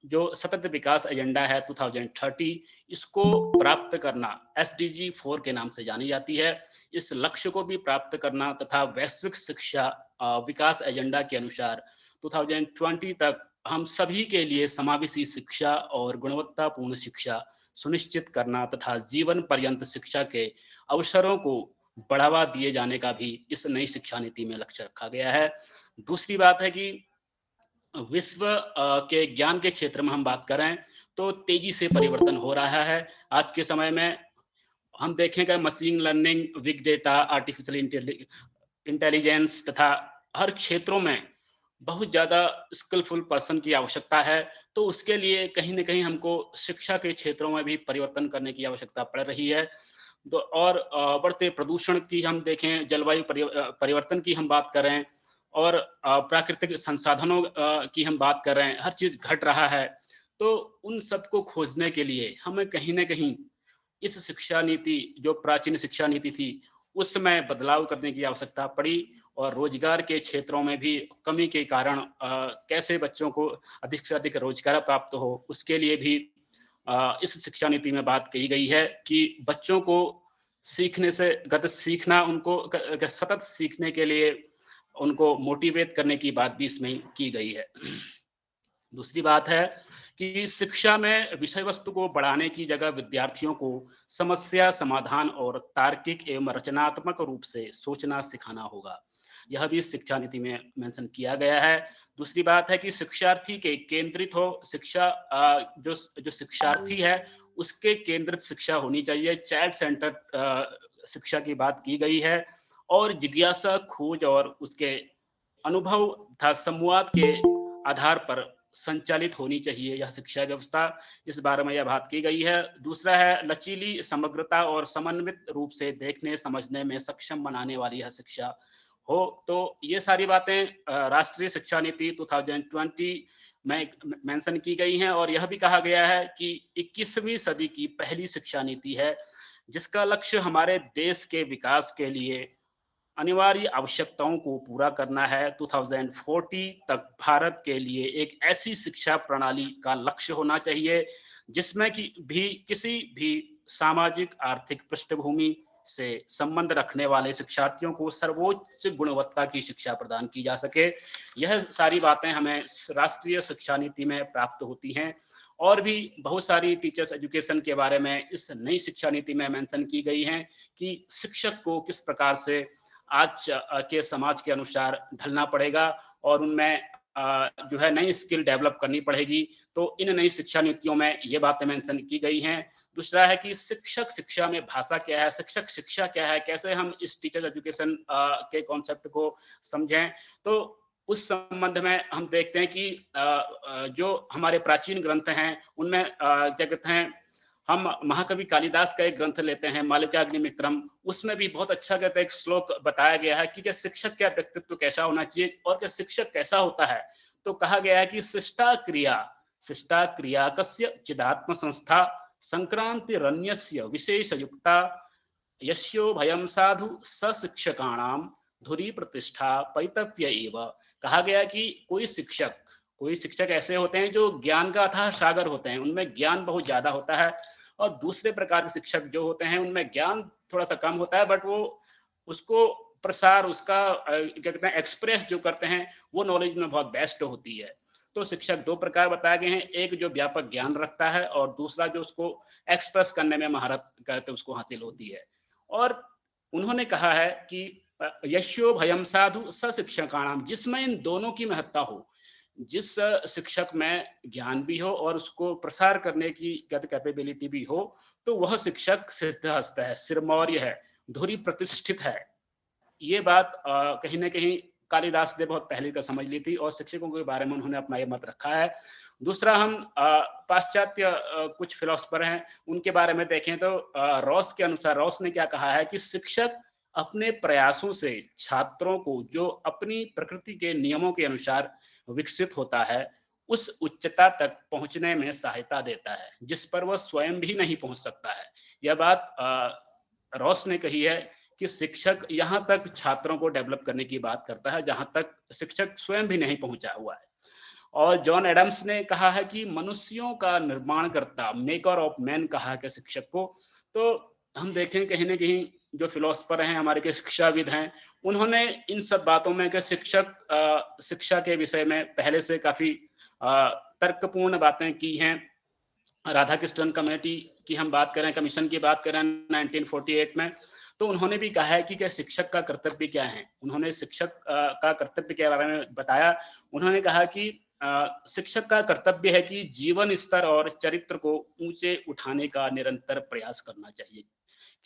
जो सतत विकास एजेंडा है 2030, इसको प्राप्त करना SDG 4 के नाम से जानी जाती है। इस लक्ष्य को भी प्राप्त करना तथा वैश्विक शिक्षा विकास एजेंडा के अनुसार 2020 तक हम सभी के लिए समावेशी शिक्षा और गुणवत्तापूर्ण शिक्षा सुनिश्चित करना तथा जीवन पर्यंत शिक्षा के अवसरों को बढ़ावा दिए जाने का भी इस नई शिक्षा नीति में लक्ष्य रखा गया है। दूसरी बात है कि विश्व के ज्ञान के क्षेत्र में हम बात करें तो तेजी से परिवर्तन हो रहा है। आज के समय में हम देखेंगे machine learning, big data, artificial intelligence तथा हर क्षेत्रों में बहुत ज़्यादा स्किलफुल पर्सन की आवश्यकता है। तो उसके लिए कहीं ना कहीं हमको शिक्षा के क्षेत्रों में भी परिवर्तन करने की आवश्यकता पड़ रही है। और बढ़ते प्रदूषण की हम देखें, जलवायु परिवर्तन की हम बात करें और प्राकृतिक संसाधनों की हम बात कर रहे हैं, हर चीज़ घट रहा है। तो उन सबको खोजने के लिए हमें कहीं ना कहीं इस शिक्षा नीति, जो प्राचीन शिक्षा नीति थी, उसमें बदलाव करने की आवश्यकता पड़ी। और रोजगार के क्षेत्रों में भी कमी के कारण कैसे बच्चों को अधिक से अधिक रोजगार प्राप्त हो, उसके लिए भी इस शिक्षा नीति में बात कही गई है कि बच्चों को सीखना, उनको सतत सीखने के लिए उनको मोटिवेट करने की बात भी इसमें की गई है। दूसरी बात है कि शिक्षा में विषय वस्तु को बढ़ाने की जगह विद्यार्थियों को समस्या समाधान और तार्किक एवं रचनात्मक रूप से सोचना सिखाना होगा। यह भी शिक्षा नीति में मेंशन किया गया है। दूसरी बात है कि शिक्षार्थी के केंद्रित हो शिक्षा, जो शिक्षार्थी है उसके केंद्रित शिक्षा होनी चाहिए। चाइल्ड सेंटर शिक्षा की बात की गई है। और जिज्ञासा, खोज और उसके अनुभव तथा संवाद के आधार पर संचालित होनी चाहिए यह शिक्षा व्यवस्था। इस बारे में यह बात की गई है। दूसरा है लचीली, समग्रता और समन्वित रूप से देखने समझने में सक्षम बनाने वाली यह शिक्षा हो। तो ये सारी बातें राष्ट्रीय शिक्षा नीति 2020 में मेंशन की गई हैं। और यह भी कहा गया है कि 21वीं सदी की पहली शिक्षा नीति है जिसका लक्ष्य हमारे देश के विकास के लिए अनिवार्य आवश्यकताओं को पूरा करना है। 2040 तक भारत के लिए एक ऐसी शिक्षा प्रणाली का लक्ष्य होना चाहिए जिसमें कि भी किसी भी सामाजिक आर्थिक पृष्ठभूमि से संबंध रखने वाले शिक्षार्थियों को सर्वोच्च गुणवत्ता की शिक्षा प्रदान की जा सके। यह सारी बातें हमें राष्ट्रीय शिक्षा नीति में प्राप्त होती हैं। और भी बहुत सारी टीचर्स एजुकेशन के बारे में इस नई शिक्षा नीति में मेंशन की गई हैं कि शिक्षक को किस प्रकार से आज के समाज के अनुसार ढलना पड़ेगा और उनमें जो है नई स्किल डेवलप करनी पड़ेगी। तो इन नई शिक्षा नीतियों में ये बातें मेंशन की गई हैं। दूसरा है कि शिक्षक शिक्षा में भाषा क्या है, शिक्षक शिक्षा क्या है, कैसे हम इस टीचर एजुकेशन के कॉन्सेप्ट को समझें। तो उस संबंध में हम देखते हैं कि जो हमारे प्राचीन ग्रंथ हैं उनमें क्या कहते हैं, हम महाकवि कालिदास का एक ग्रंथ लेते हैं मालविकाग्निमित्रम, उसमें भी बहुत अच्छा कहते हैं एक श्लोक बताया गया है कि शिक्षक का व्यक्तित्व कैसा होना चाहिए और क्या शिक्षक कैसा होता है। तो कहा गया है कि शिष्टा क्रिया कस्य चिदात्म संस्था संक्रांति रण्यस्य विशेष युक्ता यस्यो भयम साधु स शिक्षकाणाम धुरी प्रतिष्ठा पैतव्य एव। कहा गया कि कोई शिक्षक कोई शिक्षक ऐसे होते हैं जो ज्ञान का अथाह सागर होते हैं, उनमें ज्ञान बहुत ज्यादा होता है, और दूसरे प्रकार के शिक्षक जो होते हैं उनमें ज्ञान थोड़ा सा कम होता है, बट वो उसको प्रसार, उसका क्या कहते हैं, एक्सप्रेस जो करते हैं वो नॉलेज में बहुत बेस्ट होती है। तो शिक्षक दो प्रकार बताए गए हैं, एक जो व्यापक ज्ञान रखता है और दूसरा जो उसको एक्सप्रेस करने में महारत कहते उसको हासिल होती है। और उन्होंने कहा है कि यशो भयम साधु स शिक्षकाणाम, जिसमें इन दोनों की महत्ता हो, जिस शिक्षक में ज्ञान भी हो और उसको प्रसार करने की कैपेबिलिटी भी हो, तो वह शिक्षक सिद्धहस्त है, सिरमौर्य है, धुरी प्रतिष्ठित है। ये बात कहीं ना कहीं कालिदास ने बहुत पहले का समझ ली थी और शिक्षकों के बारे में उन्होंने अपना ये मत रखा है। दूसरा, हम पाश्चात्य कुछ फिलोसफर हैं उनके बारे में देखें तो रॉस के अनुसार, रॉस ने क्या कहा है कि शिक्षक अपने प्रयासों से छात्रों को जो अपनी प्रकृति के नियमों के अनुसार विकसित होता है उस उच्चता तक पहुंचने में सहायता देता है जिस पर वह स्वयं भी नहीं पहुंच सकता है। यह बात रॉस ने कही है कि शिक्षक यहाँ तक छात्रों को डेवलप करने की बात करता है जहां तक शिक्षक स्वयं भी नहीं पहुंचा हुआ है। और जॉन एडम्स ने कहा है कि मनुष्यों का निर्माण करता, मेकर ऑफ मैन कहा है कि शिक्षक को। तो हम देखें कहीं ना कहीं जो फिलोसफर हैं हमारे के शिक्षाविद हैं, उन्होंने इन सब बातों में कि शिक्षक शिक्षा के विषय में पहले से काफी तर्कपूर्ण बातें की हैं। राधा कृष्णन कमेटी की हम बात करें, कमीशन की बात करें 1948 में, तो उन्होंने भी कहा है कि क्या शिक्षक का कर्तव्य क्या है। उन्होंने शिक्षक का कर्तव्य के बारे में बताया। उन्होंने कहा कि शिक्षक का कर्तव्य है कि जीवन स्तर और चरित्र को ऊंचे उठाने का निरंतर प्रयास करना चाहिए।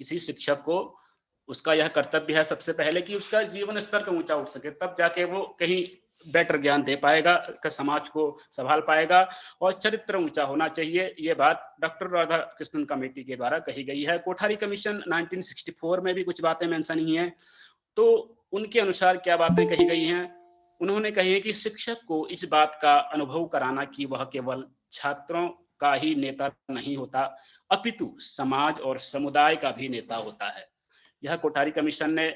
किसी शिक्षक को उसका यह कर्तव्य है सबसे पहले कि उसका जीवन स्तर का ऊंचा उठ सके, तब जाके वो कहीं बेटर ज्ञान दे पाएगा, समाज को संभाल पाएगा, और चरित्र ऊंचा होना चाहिए। ये बात डॉक्टर राधा कृष्णन कमेटी के द्वारा कही गई है। कोठारी कमीशन 1964 में भी कुछ बातें मेंशन ही हैं। तो उनके अनुसार क्या बातें कही गई हैं, उन्होंने कही है कि शिक्षक को इस बात का अनुभव कराना कि वह केवल छात्रों का ही नेता नहीं होता अपितु समाज और समुदाय का भी नेता होता है। यह कोठारी कमीशन ने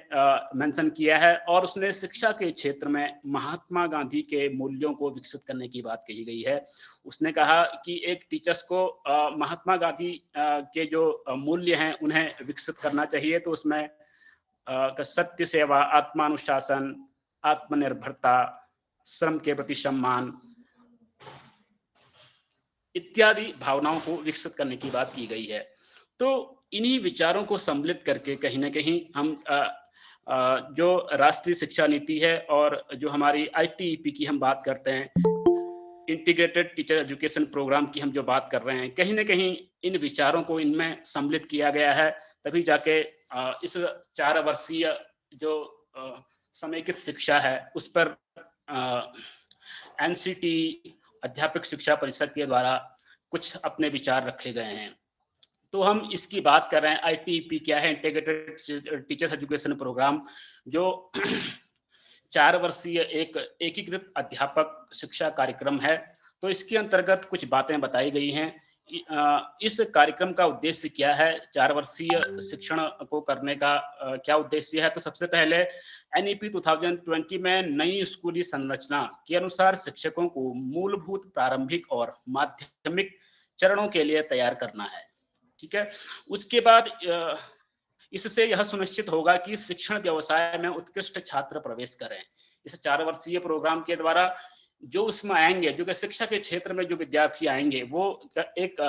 मेंशन किया है। और उसने शिक्षा के क्षेत्र में महात्मा गांधी के मूल्यों को विकसित करने की बात कही गई है। उसने कहा कि एक टीचर्स को महात्मा गांधी के जो मूल्य हैं उन्हें विकसित करना चाहिए। तो उसमें सत्य सेवा, आत्मानुशासन, आत्मनिर्भरता, श्रम के प्रति सम्मान इत्यादि भावनाओं को विकसित करने की बात की गई है। तो इन्हीं विचारों को सम्मिलित करके कहीं ना कहीं हम जो राष्ट्रीय शिक्षा नीति है और जो हमारी ITEP की हम बात करते हैं, इंटीग्रेटेड टीचर एजुकेशन प्रोग्राम की हम जो बात कर रहे हैं, कहीं ना कहीं इन विचारों को इनमें सम्मिलित किया गया है। तभी जाके इस 4 वर्षीय जो समेकित शिक्षा है उस पर NCT अध्यापक शिक्षा परिषद के द्वारा कुछ अपने विचार रखे गए हैं। तो हम इसकी बात कर रहे हैं। ITEP क्या है? इंटीग्रेटेड टीचर्स एजुकेशन प्रोग्राम, जो 4 वर्षीय एक एकीकृत अध्यापक शिक्षा कार्यक्रम है। तो इसके अंतर्गत कुछ बातें बताई गई हैं। इस कार्यक्रम का उद्देश्य क्या है, 4 वर्षीय शिक्षण को करने का क्या उद्देश्य है? तो सबसे पहले NEP 2020 में नई स्कूली संरचना के अनुसार शिक्षकों को मूलभूत, प्रारंभिक और माध्यमिक चरणों के लिए तैयार करना है। ठीक है। उसके बाद इससे यह सुनिश्चित होगा कि शिक्षण व्यवसाय में उत्कृष्ट छात्र प्रवेश करें। इस 4 वर्षीय प्रोग्राम के द्वारा जो उसमें आएंगे, जो कि शिक्षा के क्षेत्र में जो विद्यार्थी आएंगे वो एक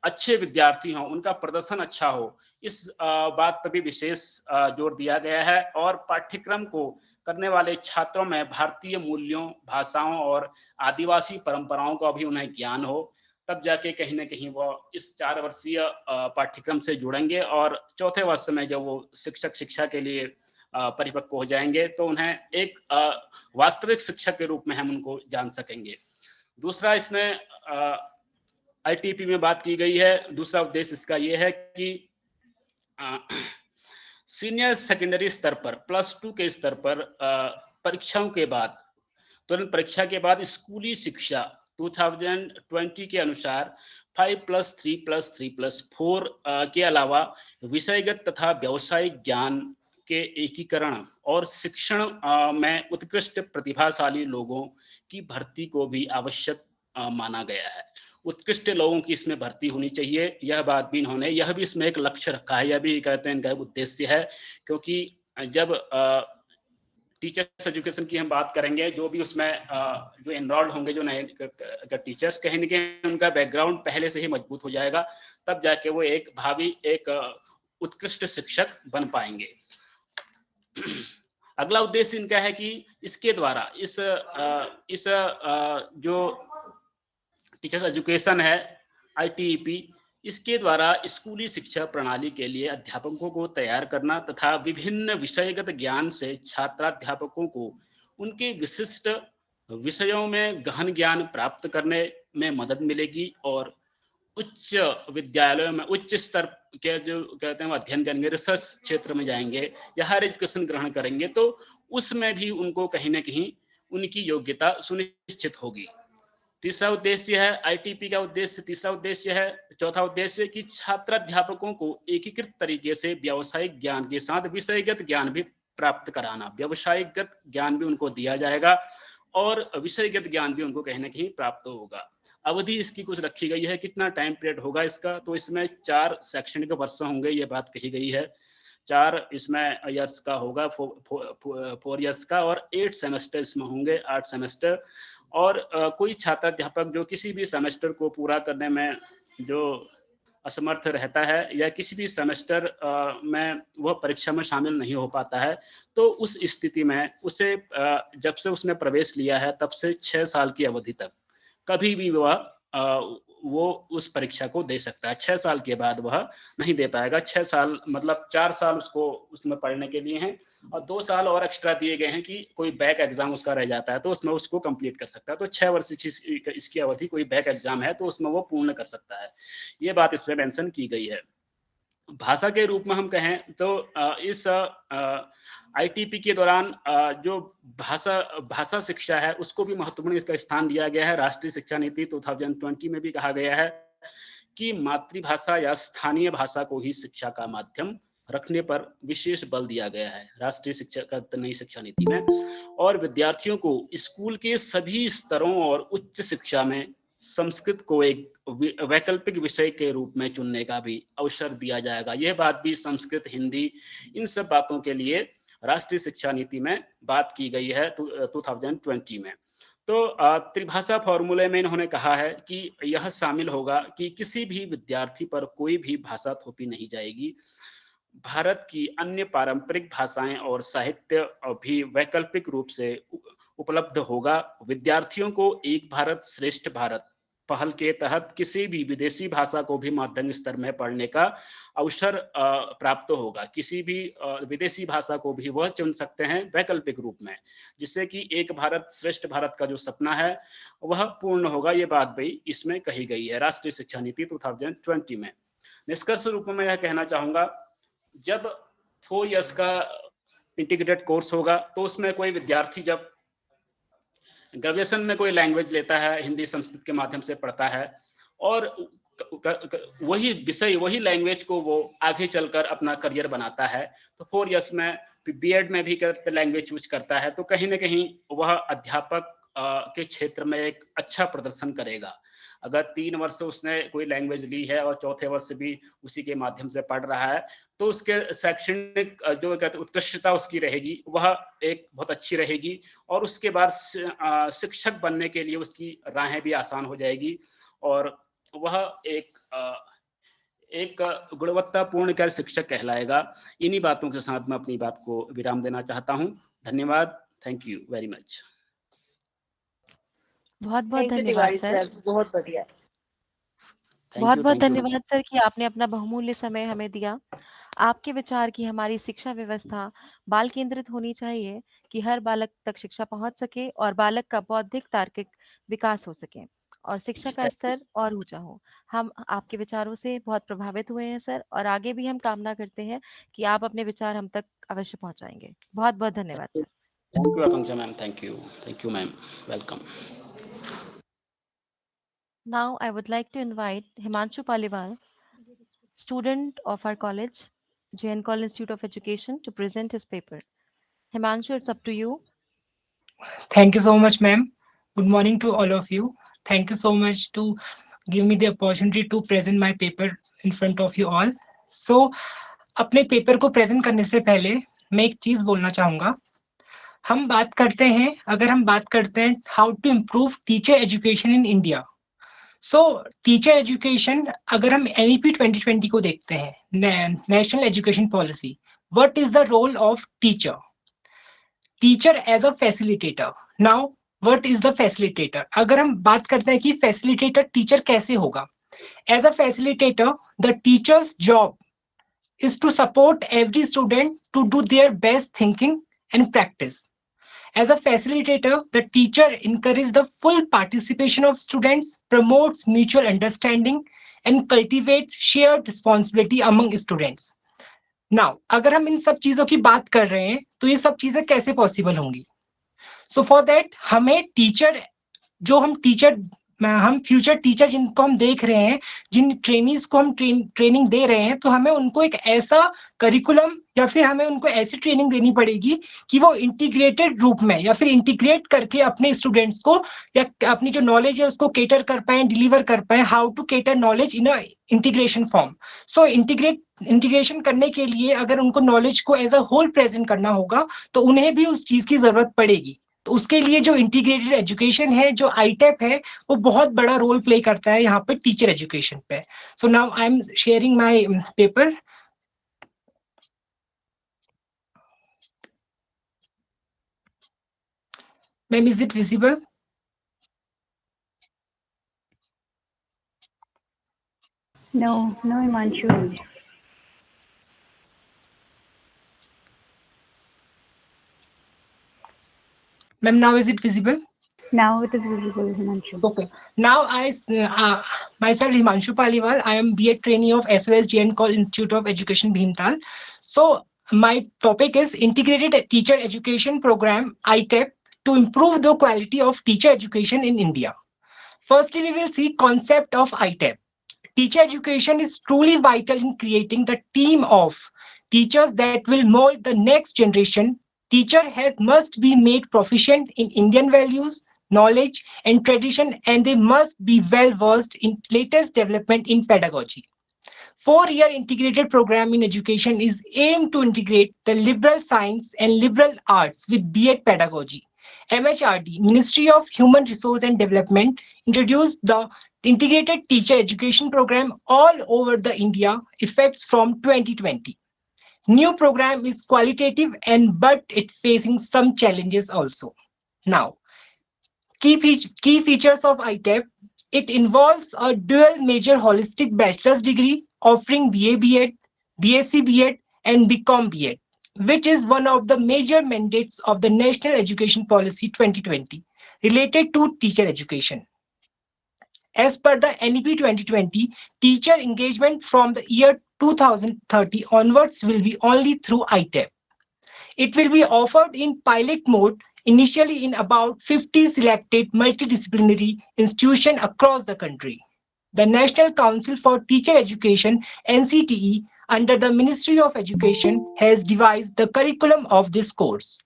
अच्छे विद्यार्थी हों, उनका प्रदर्शन अच्छा हो, इस बात पर भी विशेष जोर दिया गया है। और पाठ्यक्रम को करने वाले छात्रों में भारतीय मूल्यों, भाषाओं और आदिवासी परंपराओं का भी उन्हें ज्ञान हो, तब जाके कहीं ना कहीं वो इस 4 वर्षीय पाठ्यक्रम से जुड़ेंगे। और चौथे वर्ष में जब वो शिक्षक शिक्षा के लिए परिपक्व हो जाएंगे तो उन्हें एक वास्तविक शिक्षक के रूप में हम उनको जान सकेंगे। दूसरा, इसमें ITEP में बात की गई है, दूसरा उद्देश्य इसका ये है कि सीनियर सेकेंडरी स्तर पर, +2 के स्तर पर परीक्षाओं के बाद, तुरंत परीक्षा के बाद स्कूली शिक्षा 2020 के अनुसार 5+3+3+4 के अलावा विषयगत तथा व्यावसायिक ज्ञान के एकीकरण और शिक्षण में उत्कृष्ट प्रतिभाशाली लोगों की भर्ती को भी आवश्यक माना गया है। उत्कृष्ट लोगों की इसमें भर्ती होनी चाहिए, यह बात भी इन्होंने यह भी इसमें एक लक्ष्य रखा है, यह भी कहते हैं इनका उद्देश्य है। क्योंकि जब टीचर्स एजुकेशन की हम बात करेंगे, जो भी उसमें जो एनरोल्ड होंगे, जो नए टीचर्स, कहीं न कहीं उनका बैकग्राउंड पहले से ही मजबूत हो जाएगा, तब जाके वो एक भावी एक उत्कृष्ट शिक्षक बन पाएंगे। अगला उद्देश्य इनका है कि इसके द्वारा इस जो टीचर्स एजुकेशन है, आईटीईपी, इसके द्वारा स्कूली शिक्षा प्रणाली के लिए अध्यापकों को तैयार करना तथा विभिन्न विषयगत ज्ञान से छात्राध्यापकों को उनके विशिष्ट विषयों में गहन ज्ञान प्राप्त करने में मदद मिलेगी और उच्च विद्यालयों में उच्च स्तर के जो कहते हैं वो अध्ययन करेंगे, रिसर्च क्षेत्र में जाएंगे या हायर एजुकेशन ग्रहण करेंगे, तो उसमें भी उनको कहीं ना कहीं उनकी योग्यता सुनिश्चित होगी। तीसरा उद्देश्य है आईटीपी का उद्देश्य, तीसरा उद्देश्य है, चौथा उद्देश्य कि छात्राध्यापकों को एकीकृत तरीके से व्यावसायिक ज्ञान के साथ विषयगत ज्ञान भी प्राप्त कराना। व्यावसायिकगत ज्ञान भी उनको दिया जाएगा और विषयगत ज्ञान भी उनको कहीं ना कहीं प्राप्त होगा। अवधि इसकी कुछ रखी गई है, कितना टाइम पीरियड होगा इसका, तो इसमें 4 शैक्षणिक वर्ष होंगे, ये बात कही गई है। 4 इसमें ईयर्स का होगा, 4 ईयर्स का, और 8 सेमेस्टर इसमें होंगे, 8 सेमेस्टर। और कोई छात्राध्यापक जो किसी भी सेमेस्टर को पूरा करने में जो असमर्थ रहता है या किसी भी सेमेस्टर में वह परीक्षा में शामिल नहीं हो पाता है, तो उस स्थिति में उसे जब से उसने प्रवेश लिया है तब से 6 साल की अवधि तक कभी भी वो उस परीक्षा को दे सकता है। 6 साल के बाद वह नहीं दे पाएगा। 6 साल मतलब 4 साल उसको उसमें पढ़ने के लिए हैं और 2 साल और एक्स्ट्रा दिए गए हैं कि कोई बैक एग्जाम उसका रह जाता है तो उसमें उसको कंप्लीट कर सकता है। तो 6 वर्ष इसकी अवधि, कोई बैक एग्जाम है तो उसमें वो पूर्ण कर सकता है। ये बात इसमें मेंशन की गई है। भाषा के रूप में हम कहें तो इस आईटीपी के दौरान जो भाषा शिक्षा है उसको भी महत्वपूर्ण इसका स्थान दिया गया है। राष्ट्रीय शिक्षा नीति 2020 में भी कहा गया है कि मातृभाषा या स्थानीय भाषा को ही शिक्षा का माध्यम रखने पर विशेष बल दिया गया है राष्ट्रीय शिक्षा का नई शिक्षा नीति में। और विद्यार्थियों को स्कूल के सभी स्तरों और उच्च शिक्षा में संस्कृत को एक वैकल्पिक विषय के रूप में चुनने का भी अवसर दिया जाएगा। यह बात भी संस्कृत, हिंदी, इन सब बातों के लिए राष्ट्रीय शिक्षा नीति में बात की गई है 2020 में। तो त्रिभाषा फॉर्मूले में इन्होंने कहा है कि यह शामिल होगा कि किसी भी विद्यार्थी पर कोई भी भाषा थोपी नहीं जाएगी। भारत की अन्य पारंपरिक भाषाएं और साहित्य भी वैकल्पिक रूप से उपलब्ध होगा। विद्यार्थियों को एक भारत श्रेष्ठ भारत पहल के तहत किसी भी विदेशी भाषा को भी माध्यमिक स्तर में पढ़ने का अवसर प्राप्त होगा। किसी भी विदेशी भाषा को भी वह चुन सकते हैं वैकल्पिक रूप में, जिससे कि एक भारत श्रेष्ठ भारत का जो सपना है वह पूर्ण होगा। ये बात भी इसमें कही गई है राष्ट्रीय शिक्षा नीति 2020 में। निष्कर्ष रूप में यह कहना चाहूंगा, जब 4 इयर्स का इंटीग्रेटेड कोर्स होगा तो उसमें कोई विद्यार्थी जब ग्रेजुएशन में कोई लैंग्वेज लेता है, हिंदी संस्कृत के माध्यम से पढ़ता है और वही विषय, वही लैंग्वेज को वो आगे चलकर अपना करियर बनाता है, तो 4 इयर्स में बीएड में भी लैंग्वेज चूज करता है, तो कहीं ना कहीं वह अध्यापक के क्षेत्र में एक अच्छा प्रदर्शन करेगा। अगर 3 वर्ष उसने कोई लैंग्वेज ली है और चौथे वर्ष भी उसी के माध्यम से पढ़ रहा है, तो उसके शैक्षणिक जो कहते उत्कृष्टता उसकी रहेगी, वह एक बहुत अच्छी रहेगी और उसके बाद शिक्षक बनने के लिए उसकी राहें भी आसान हो जाएगी और वह एक गुणवत्तापूर्ण कर शिक्षक कहलाएगा। इन्हीं बातों के साथ मैं अपनी बात को विराम देना चाहता हूँ। धन्यवाद। Thank you very much. बहुत बहुत थैंक यू धन्यवाद तिवारी सर। सर, बहुत बढ़िया। बहुत बहुत धन्यवाद सर कि आपने अपना बहुमूल्य समय हमें दिया। आपके विचार की हमारी शिक्षा व्यवस्था बाल केंद्रित होनी चाहिए कि हर बालक तक शिक्षा पहुंच सके और बालक का बौद्धिक तार्किक विकास हो सके और शिक्षा का स्तर और ऊंचा हो। हम आपके विचारों से बहुत प्रभावित हुए हैं सर और आगे भी हम कामना करते हैं कि आप अपने विचार हम तक अवश्य पहुंचाएंगे। बहुत बहुत धन्यवाद sir. Thank you Akanksha ma'am. Thank you ma'am. Welcome. Now I would like to invite Himanshu Paliwal, student of our college, JNKIE Institute of Education, to present his paper. Himanshu, it's up to you. Thank you so much, ma'am. Good morning to all of you. Thank you so much to give me the opportunity to present my paper in front of you all. So, अपने paper को present करने से पहले मैं एक चीज बोलना चाहूंगा. हम बात करते हैं, अगर हम बात करते हैं how to improve teacher education in India. So teacher education, अगर हम एनईपी 2020 को देखते हैं, national education policy, what is the role of teacher? Teacher as a facilitator. Now what is the facilitator? अगर हम बात करते हैं कि फैसिलिटेटर टीचर कैसे होगा, as a facilitator the teacher's job is to support every student to do their best thinking and practice. As a facilitator, the teacher encourages the full participation of students, promotes mutual understanding, and cultivates shared responsibility among students. Now, अगर हम इन सब चीजों की बात कर रहे हैं, तो ये सब चीजें कैसे पॉसिबल होंगी? So for that, हमें टीचर, जो हम फ्यूचर टीचर जिनको हम देख रहे हैं, जिन ट्रेनीज को हम ट्रेनिंग दे रहे हैं, तो हमें उनको एक ऐसा करिकुलम या फिर हमें उनको ऐसी ट्रेनिंग देनी पड़ेगी कि वो इंटीग्रेटेड रूप में या फिर इंटीग्रेट करके अपने स्टूडेंट्स को या अपनी जो नॉलेज है उसको केटर कर पाए, डिलीवर कर पाए. How to cater knowledge in a integration form. So integration करने के लिए अगर उनको नॉलेज को एज अ होल प्रेजेंट करना होगा, तो उन्हें भी उस चीज की जरूरत पड़ेगी. तो उसके लिए जो इंटीग्रेटेड एजुकेशन है, जो आईटेप है, वो बहुत बड़ा रोल प्ले करता है यहाँ पे टीचर एजुकेशन पे. So now I am sharing my paper. Ma'am, is it visible? No, no, Himanshu. Ma'am, now is it visible? Now it is visible, Himanshu. Okay. Now myself Himanshu Paliwal. I am BA trainee of SOS JNKIE Institute of Education, Bhimtal. So my topic is Integrated Teacher Education Program, ITEP, to improve the quality of teacher education in India. Firstly, we will see concept of ITEP. Teacher education is truly vital in creating the team of teachers that will mold the next generation. Teacher must be made proficient in Indian values, knowledge, and tradition, and they must be well versed in latest development in pedagogy. 4-year integrated program in education is aimed to integrate the liberal science and liberal arts with B.Ed pedagogy. MHRD, Ministry of Human Resource and Development, introduced the integrated teacher education program all over the India, effects from 2020. New program is qualitative but it facing some challenges also. Now, key features of ITEP. It involves a dual major holistic bachelor's degree offering BA B.Ed, BSc B.Ed, and BCom B.Ed, which is one of the major mandates of the National Education Policy 2020 related to teacher education. As per the NEP 2020, teacher engagement from the year 2030 onwards will be only through ITEP. It will be offered in pilot mode initially in about 50 selected multidisciplinary institutions across the country. The National Council for Teacher Education, NCTE, under the Ministry of Education, has devised the curriculum of this course.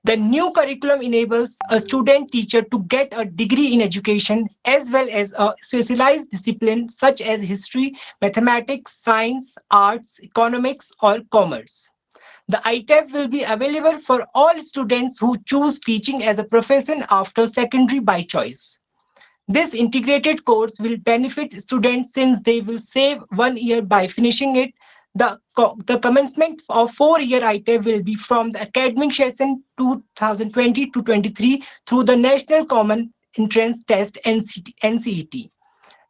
The new curriculum enables a student teacher to get a degree in education as well as a specialized discipline such as history, mathematics, science, arts, economics, or commerce. The ITEP will be available for all students who choose teaching as a profession after secondary by choice. This integrated course will benefit students since they will save 1 year by finishing it. The commencement of 4-year ITEP will be from the academic session 2020 to 23 through the National Common Entrance Test NCET.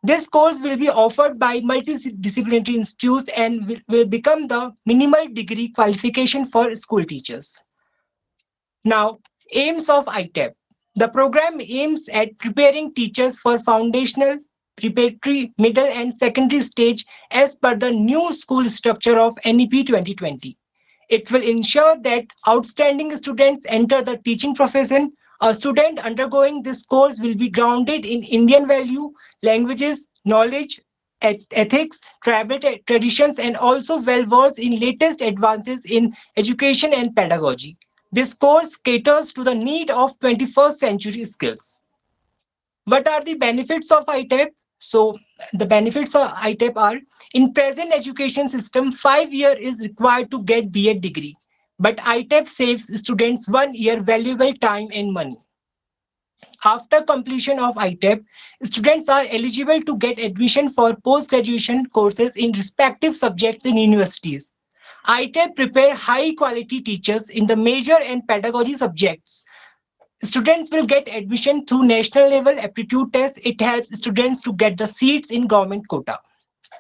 This course will be offered by multidisciplinary institutes and will become the minimal degree qualification for school teachers. Now, aims of ITEP. The program aims at preparing teachers for foundational, preparatory, middle, and secondary stage as per the new school structure of NEP 2020. It will ensure that outstanding students enter the teaching profession. A student undergoing this course will be grounded in Indian value, languages, knowledge, ethics, tribal traditions, and also well versed in latest advances in education and pedagogy. This course caters to the need of 21st century skills. What are the benefits of ITEP? So the benefits of ITEP are in present education system, 5 year is required to get BEd degree. But ITEP saves students 1 year valuable time and money. After completion of ITEP, students are eligible to get admission for post-graduation courses in respective subjects in universities. ITEP prepare high-quality teachers in the major and pedagogy subjects. Students will get admission through national level aptitude tests. It helps students to get the seats in government quota.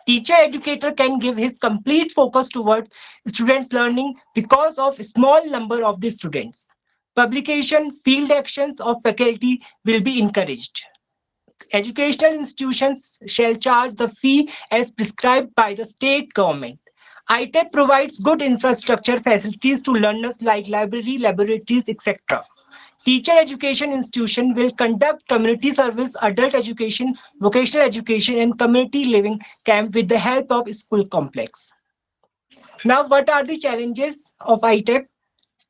Teacher educator can give his complete focus towards students learning because of small number of the students. Publication, field actions of faculty will be encouraged. Educational institutions shall charge the fee as prescribed by the state government. ITEP provides good infrastructure facilities to learners like library, laboratories, etc. Teacher education institution will conduct community service, adult education, vocational education, and community living camp with the help of school complex. Now, what are the challenges of ITEP?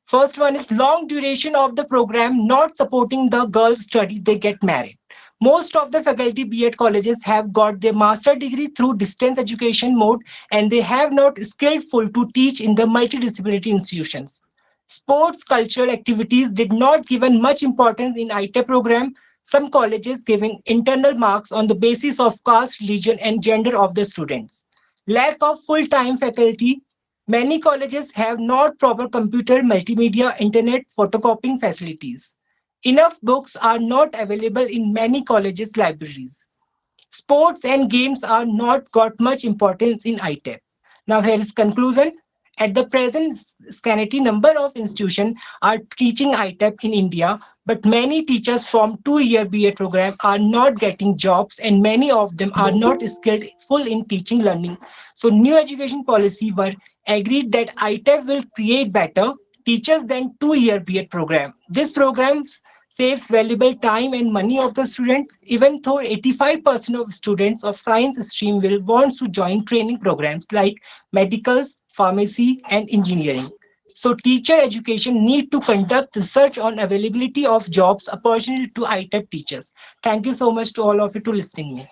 First one is long duration of the program not supporting the girls' study, they get married. Most of the faculty BEd colleges have got their master degree through distance education mode and they have not skillful to teach in the multidisciplinary institutions. Sports cultural activities did not given much importance in ITEP program. Some colleges giving internal marks on the basis of caste, religion and gender of the students. Lack of full-time faculty. Many colleges have not proper computer, multimedia, internet, photocopying facilities. Enough books are not available in many colleges' libraries. Sports and games are not got much importance in ITEP. Now here is conclusion. At the present, scanty number of institutions are teaching ITEP in India, but many teachers from 2 year BA program are not getting jobs and many of them are not skilled full in teaching learning. So new education policy were agreed that ITEP will create better teachers than 2 year BA program. This program saves valuable time and money of the students, even though 85% of students of science stream will want to join training programs like medical, pharmacy, and engineering. So teacher education need to conduct research on availability of jobs opportunity to ITEP teachers. Thank you so much to all of you to listening me.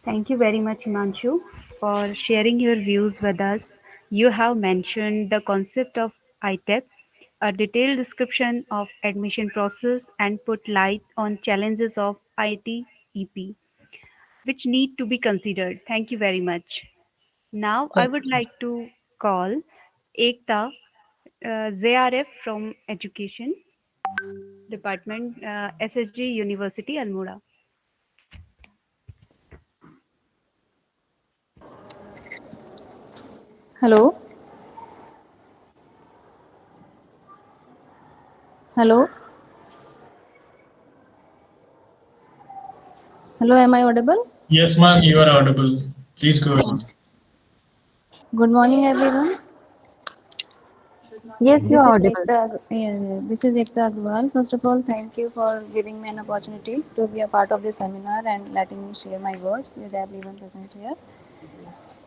Thank you very much, Himanshu, for sharing your views with us. You have mentioned the concept of ITEP, a detailed description of admission process, and put light on challenges of ITEP, which need to be considered. Thank you very much. Now, I would like to call Ekta, ZRF from Education Department, SSG University, Almora. Hello. Hello. Hello, am I audible? Yes, ma'am, you are audible. Please go ahead. Good morning, everyone. Yes, you This are is audible. Ekta. This is Ekta Agrawal. First of all, thank you for giving me an opportunity to be a part of this seminar and letting me share my words with everyone present here.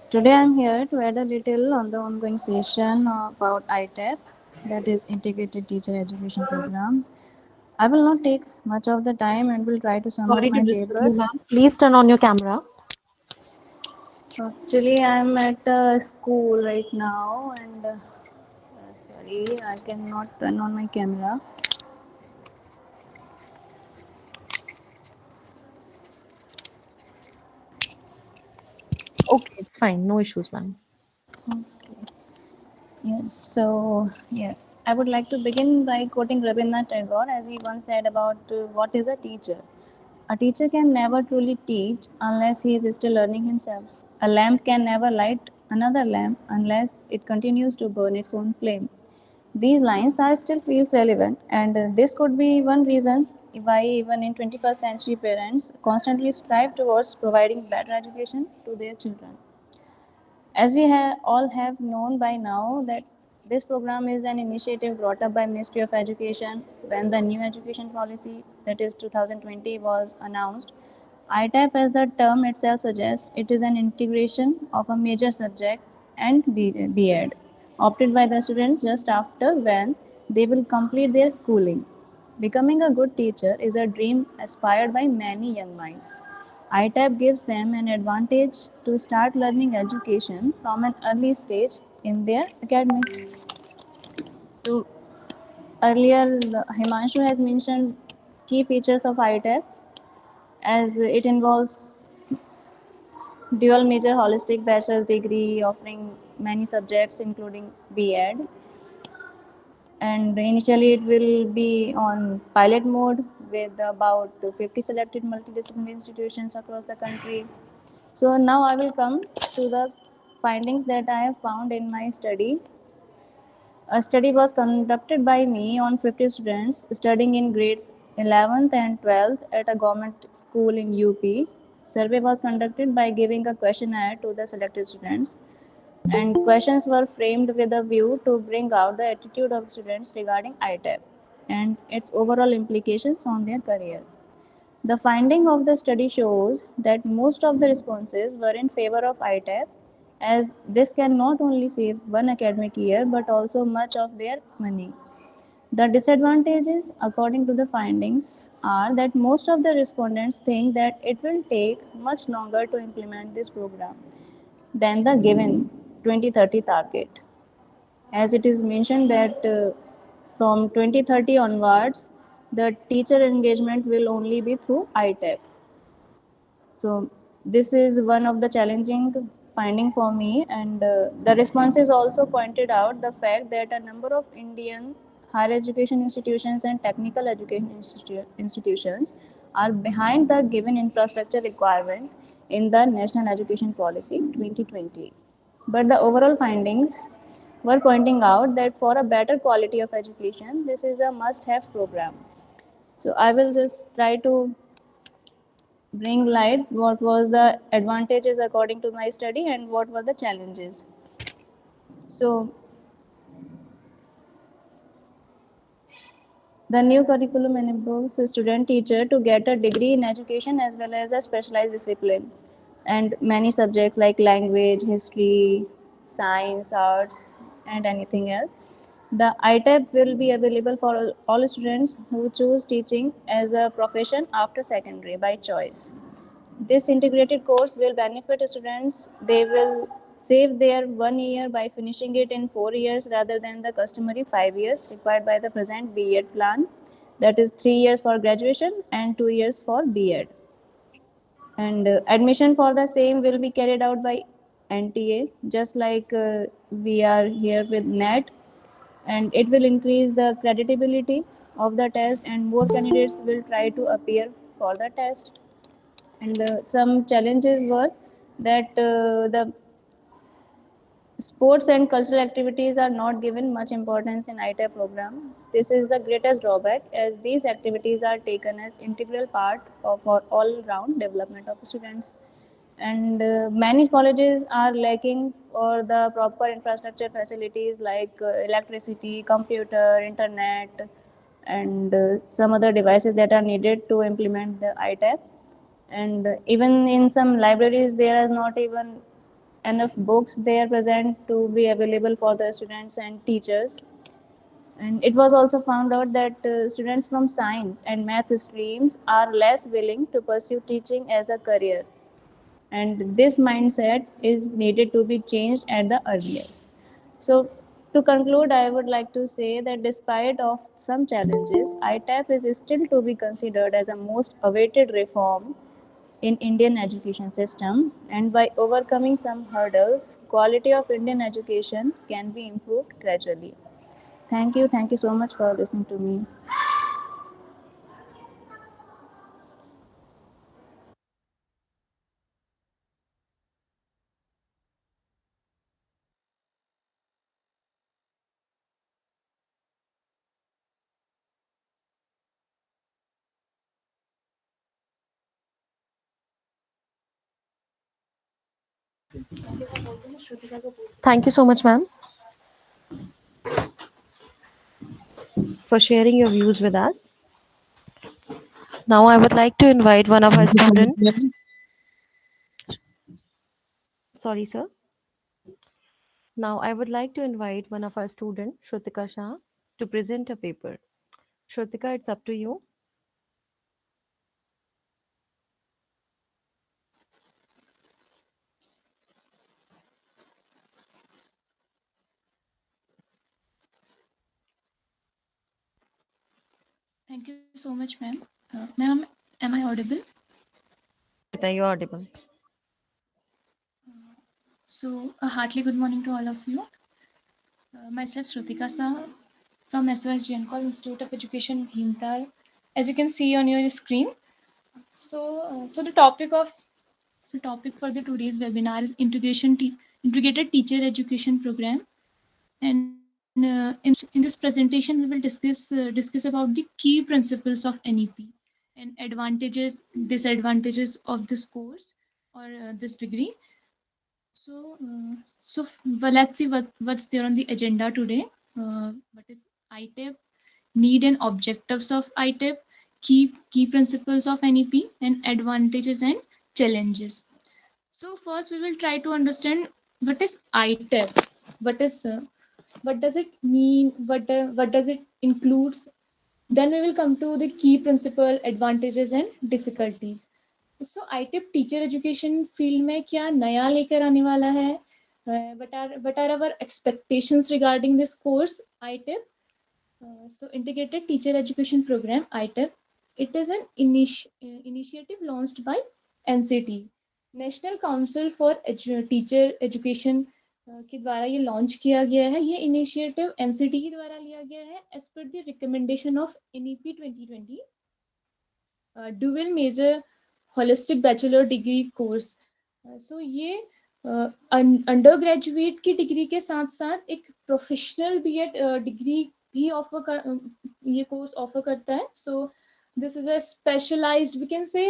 Today, I'm here to add a little on the ongoing session about ITEP, that is Integrated Teacher Education Program. I will not take much of the time and will try to sum up Sorry to my disturb paper. you, ma'am. Please turn on your camera. Actually, I'm at a school right now and sorry, I cannot turn on my camera. Okay, it's fine. No issues, ma'am. Okay. Yes, so yeah, I would like to begin by quoting Rabindranath Tagore as he once said about what is a teacher. A teacher can never truly teach unless he is still learning himself. A lamp can never light another lamp unless it continues to burn its own flame. These lines are still feels relevant, and this could be one reason why even in 21st century parents constantly strive towards providing better education to their children. As we all have known by now that This program is an initiative brought up by Ministry of Education when the new education policy, that is 2020, was announced. ITAP, as the term itself suggests, it is an integration of a major subject and B.Ed, opted by the students just after when they will complete their schooling. Becoming a good teacher is a dream aspired by many young minds. ITAP gives them an advantage to start learning education from an early stage in their academics. So earlier, Himanshu has mentioned key features of ITAP as it involves dual major holistic bachelor's degree offering many subjects including B.Ed, and initially it will be on pilot mode with about 50 selected multidisciplinary institutions across the country. So now I will come to the findings that I have found in my study. A study was conducted by me on 50 students studying in grades 11th and 12th at a government school in UP. Survey was conducted by giving a questionnaire to the selected students, and questions were framed with a view to bring out the attitude of students regarding ITAP and its overall implications on their career. The finding of the study shows that most of the responses were in favor of ITAP, as this can not only save one academic year but also much of their money. The disadvantages, according to the findings, are that most of the respondents think that it will take much longer to implement this program than the given 2030 target. As it is mentioned that from 2030 onwards, the teacher engagement will only be through ITAP. So this is one of the challenging finding for me, and the responses also pointed out the fact that a number of Indian higher education institutions and technical education institutions are behind the given infrastructure requirement in the National Education Policy 2020. But the overall findings were pointing out that for a better quality of education, this is a must-have program. So I will just try to bring light what was the advantages according to my study and what were the challenges. So the new curriculum enables a student teacher to get a degree in education as well as a specialized discipline and many subjects like language, history, science, arts, and anything else. The ITAP will be available for all students who choose teaching as a profession after secondary by choice. This integrated course will benefit students. They will save their 1 year by finishing it in 4 years rather than the customary 5 years required by the present B.Ed plan. That is 3 years for graduation and 2 years for B.Ed. And admission for the same will be carried out by NTA, just like we are here with NET, and it will increase the creditability of the test, and more candidates will try to appear for the test. And some challenges were that the sports and cultural activities are not given much importance in ITAP program. This is the greatest drawback as these activities are taken as integral part of our all-round development of students. And many colleges are lacking for the proper infrastructure facilities like electricity, computer, internet, and some other devices that are needed to implement the ITAP. And even in some libraries there is not even enough books there present to be available for the students and teachers. And it was also found out that students from science and maths streams are less willing to pursue teaching as a career, and this mindset is needed to be changed at the earliest. So to conclude, I would like to say that despite of some challenges, ITAP is still to be considered as a most awaited reform in Indian education system, and by overcoming some hurdles, quality of Indian education can be improved gradually. Thank you so much for listening to me. Thank you so much, ma'am. for sharing your views with us. Now I would like to invite one of our students. Sorry, sir. Now I would like to invite one of our students, Shrutika Shah, to present a paper. Shrutika, it's up to you. Thank you so much, ma'am. Ma'am, am I audible? Shrutika, you're audible. So, a heartily good morning to all of you. Myself, Shrutika Shah, from SOS Institute of Education, Bhimtal. As you can see on your screen. So the topic for the today's webinar is integrated teacher education program. And in this presentation, we will discuss about the key principles of NEP and advantages, disadvantages of this course or this degree. Well, let's see what's there on the agenda today. What is ITEP, need and objectives of ITEP, key principles of NEP, and advantages and challenges. So first, we will try to understand what is ITEP. What does it mean? What does it includes? Then we will come to the key principle, advantages and difficulties. So ITIP teacher education field में क्या नया लेकर आने वाला है? What are our expectations regarding this course ITIP? So integrated teacher education program ITIP. It is an initiative launched by NCT, National Council for Teacher Education के द्वारा ये लॉन्च किया गया है. ये इनिशिएटिव एनसीटी के द्वारा लिया गया है as per the recommendation of NEP 2020 dual major holistic bachelor degree course. So ये अंडर ग्रेजुएट की डिग्री के साथ साथ एक प्रोफेशनल बीएड डिग्री भी ये कोर्स ऑफर करता है. So this is a specialised, we can say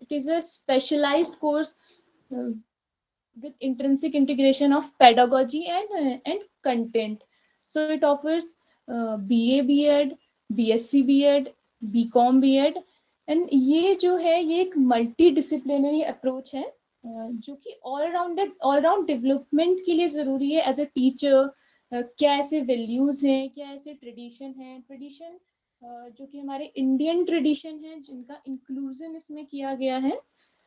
it is a specialised course with intrinsic integration of pedagogy and content. So it offers BA BEd, BSc BEd, BCom BEd, and ये जो है ये एक multi disciplinary approach है जो कि all-round development के लिए ज़रूरी है एज अ टीचर. क्या ऐसे वैल्यूज़ हैं, क्या ऐसे ट्रेडिशन जो कि हमारे इंडियन ट्रेडिशन है जिनका इंक्लूजन इसमें किया गया है.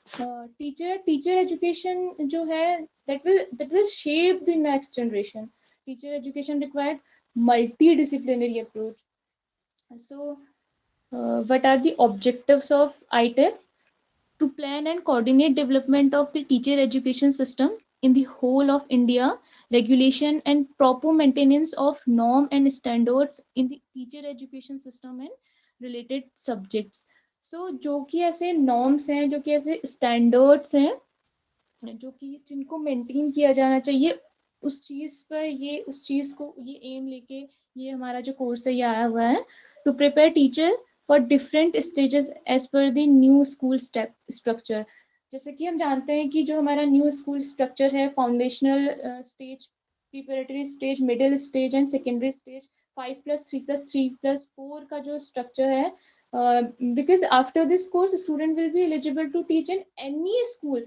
टीचर एजुकेशन जो है that will shape the next generation. Teacher education required multidisciplinary approach. So what are the objectives of ITEP? To plan and coordinate development of the teacher education system in the whole of India, regulation and proper maintenance of norm and standards in the teacher education system and related subjects. So जो कि ऐसे norms हैं, जो कि ऐसे standards हैं, जो कि जिनको मेंटेन किया जाना चाहिए उस चीज को ये एम लेके ये हमारा जो कोर्स है ये आया हुआ है. To prepare teacher for different stages as per the new school structure. जैसे कि हम जानते हैं कि जो हमारा न्यू स्कूल स्ट्रक्चर है, foundational stage, preparatory stage, middle stage and secondary stage, 5+3+3+4 का जो स्ट्रक्चर है, because after this course student will be eligible to teach in any school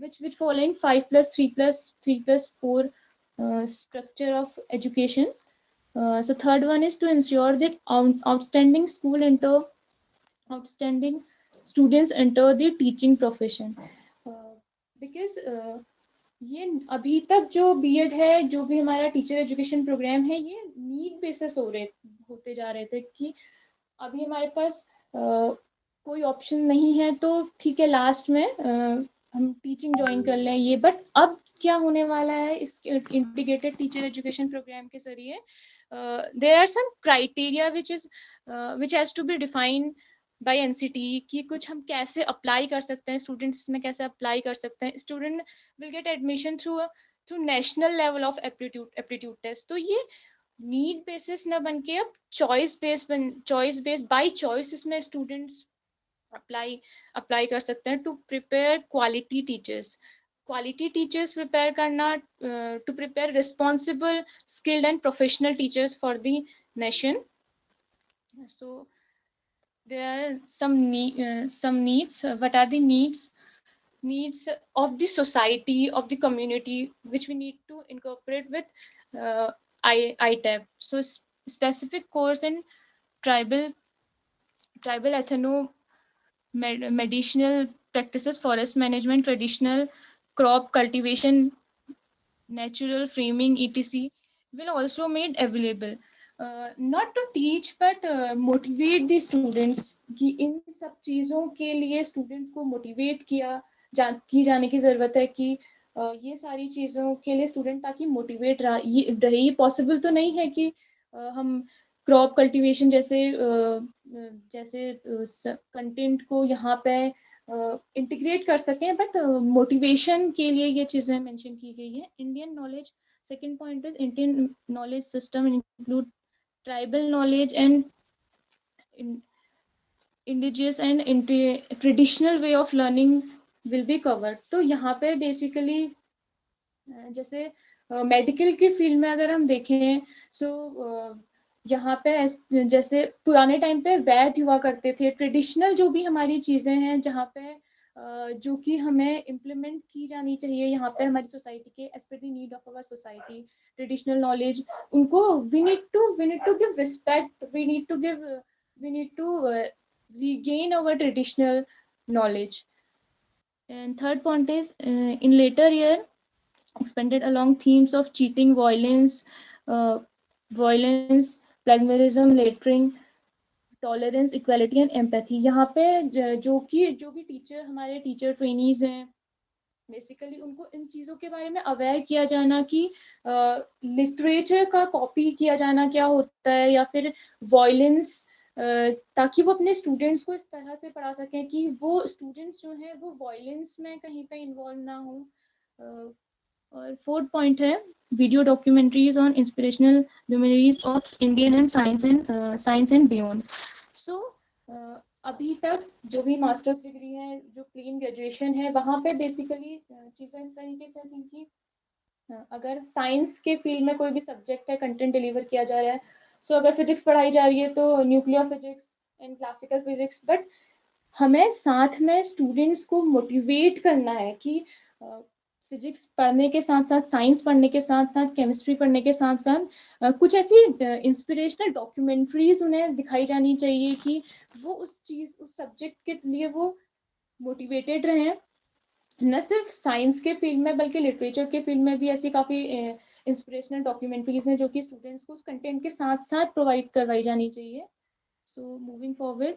which following 5+3+3+4 structure of education. So third one is to ensure that outstanding students enter the teaching profession. Because ये अभी तक जो BEd है, जो भी हमारा teacher education programme है, ये नीड बेसिस होते जा रहे थे कि अभी हमारे पास कोई ऑप्शन नहीं है तो ठीक है लास्ट में हम टीचिंग ज्वाइन कर लें ये. बट अब क्या होने वाला है इस इंटीग्रेटेड टीचर एजुकेशन प्रोग्राम के जरिए, there are some criteria which has to be defined by NCT कि कुछ हम कैसे अप्लाई कर सकते हैं, स्टूडेंट्स में कैसे अप्लाई कर सकते हैं. Student will get admission through national level of aptitude test. तो ये नीड बेसिस न बन के अब चॉइस बेस्ड बाय चॉइस इसमें स्टूडेंट्स अप्लाई कर सकते हैं. To prepare quality teachers prepare करना, to prepare responsible, skilled and professional teachers for the nation. So there are some needs. What are the needs of the society, of the community, which we need to incorporate with ITAP? So specific course in tribal ethno medicinal practices, forest management, traditional crop cultivation, natural framing, etc. will also made available, not to teach but motivate the students कि इन सब चीज़ों के लिए students को motivate की जाने की ज़रूरत है कि ये सारी चीज़ों के लिए student ताकि motivate रहे ये possible तो नहीं है कि हम क्रॉप कल्टीवेशन जैसे कंटेंट को यहाँ पे इंटीग्रेट कर सकें, बट मोटिवेशन के लिए ये चीज़ें मेंशन की गई है. Indian knowledge, second point is Indian knowledge system include tribal knowledge and indigenous and traditional way of learning will be covered. तो यहाँ पे बेसिकली जैसे मेडिकल की फील्ड में अगर हम देखें, सो यहाँ पे जैसे पुराने टाइम पे वैद्य हुआ करते थे, ट्रेडिशनल जो भी हमारी चीज़ें हैं जहाँ पे जो कि हमें इम्प्लीमेंट की जानी चाहिए यहाँ पे हमारी सोसाइटी के as per the need of our society, traditional knowledge उनको we need to give respect, we need to regain our traditional knowledge. And third point is in later year expanded along themes of cheating, violence, plagiarism, littering, tolerance, equality and empathy. यहाँ पे जो भी teacher हमारे teacher trainees हैं basically उनको इन चीज़ों के बारे में अवेयर किया जाना कि लिटरेचर का कॉपी किया जाना क्या होता है, या फिर वॉयलेंस, ताकि वो अपने स्टूडेंट्स को इस तरह से पढ़ा सकें कि वो स्टूडेंट्स जो हैं वो वॉयलेंस में कहीं पे इन्वॉल्व ना हो. और फोर्थ पॉइंट है video documentaries on inspirational luminaries of Indian and science and beyond. So अभी तक जो भी मास्टर्स डिग्री है, जो प्लेन ग्रेजुएशन है, वहाँ पे बेसिकली चीज़ें इस तरीके से थी कि अगर साइंस के फील्ड में कोई भी सब्जेक्ट है, कंटेंट डिलीवर किया जा रहा है, सो अगर फिजिक्स पढ़ाई जा रही है तो nuclear physics and classical physics, but हमें साथ में स्टूडेंट्स को मोटिवेट करना है कि फिजिक्स पढ़ने के साथ साथ, साइंस पढ़ने के साथ साथ, केमिस्ट्री पढ़ने के साथ साथ कुछ ऐसी इंस्पिरेशनल डॉक्यूमेंट्रीज उन्हें दिखाई जानी चाहिए कि वो उस सब्जेक्ट के लिए वो मोटिवेटेड रहें. न सिर्फ साइंस के फील्ड में बल्कि लिटरेचर के फील्ड में भी ऐसी काफ़ी इंस्पिरेशनल डॉक्यूमेंट्रीज हैं जो कि स्टूडेंट्स को उस कंटेंट के साथ साथ प्रोवाइड करवाई जानी चाहिए. So moving forward,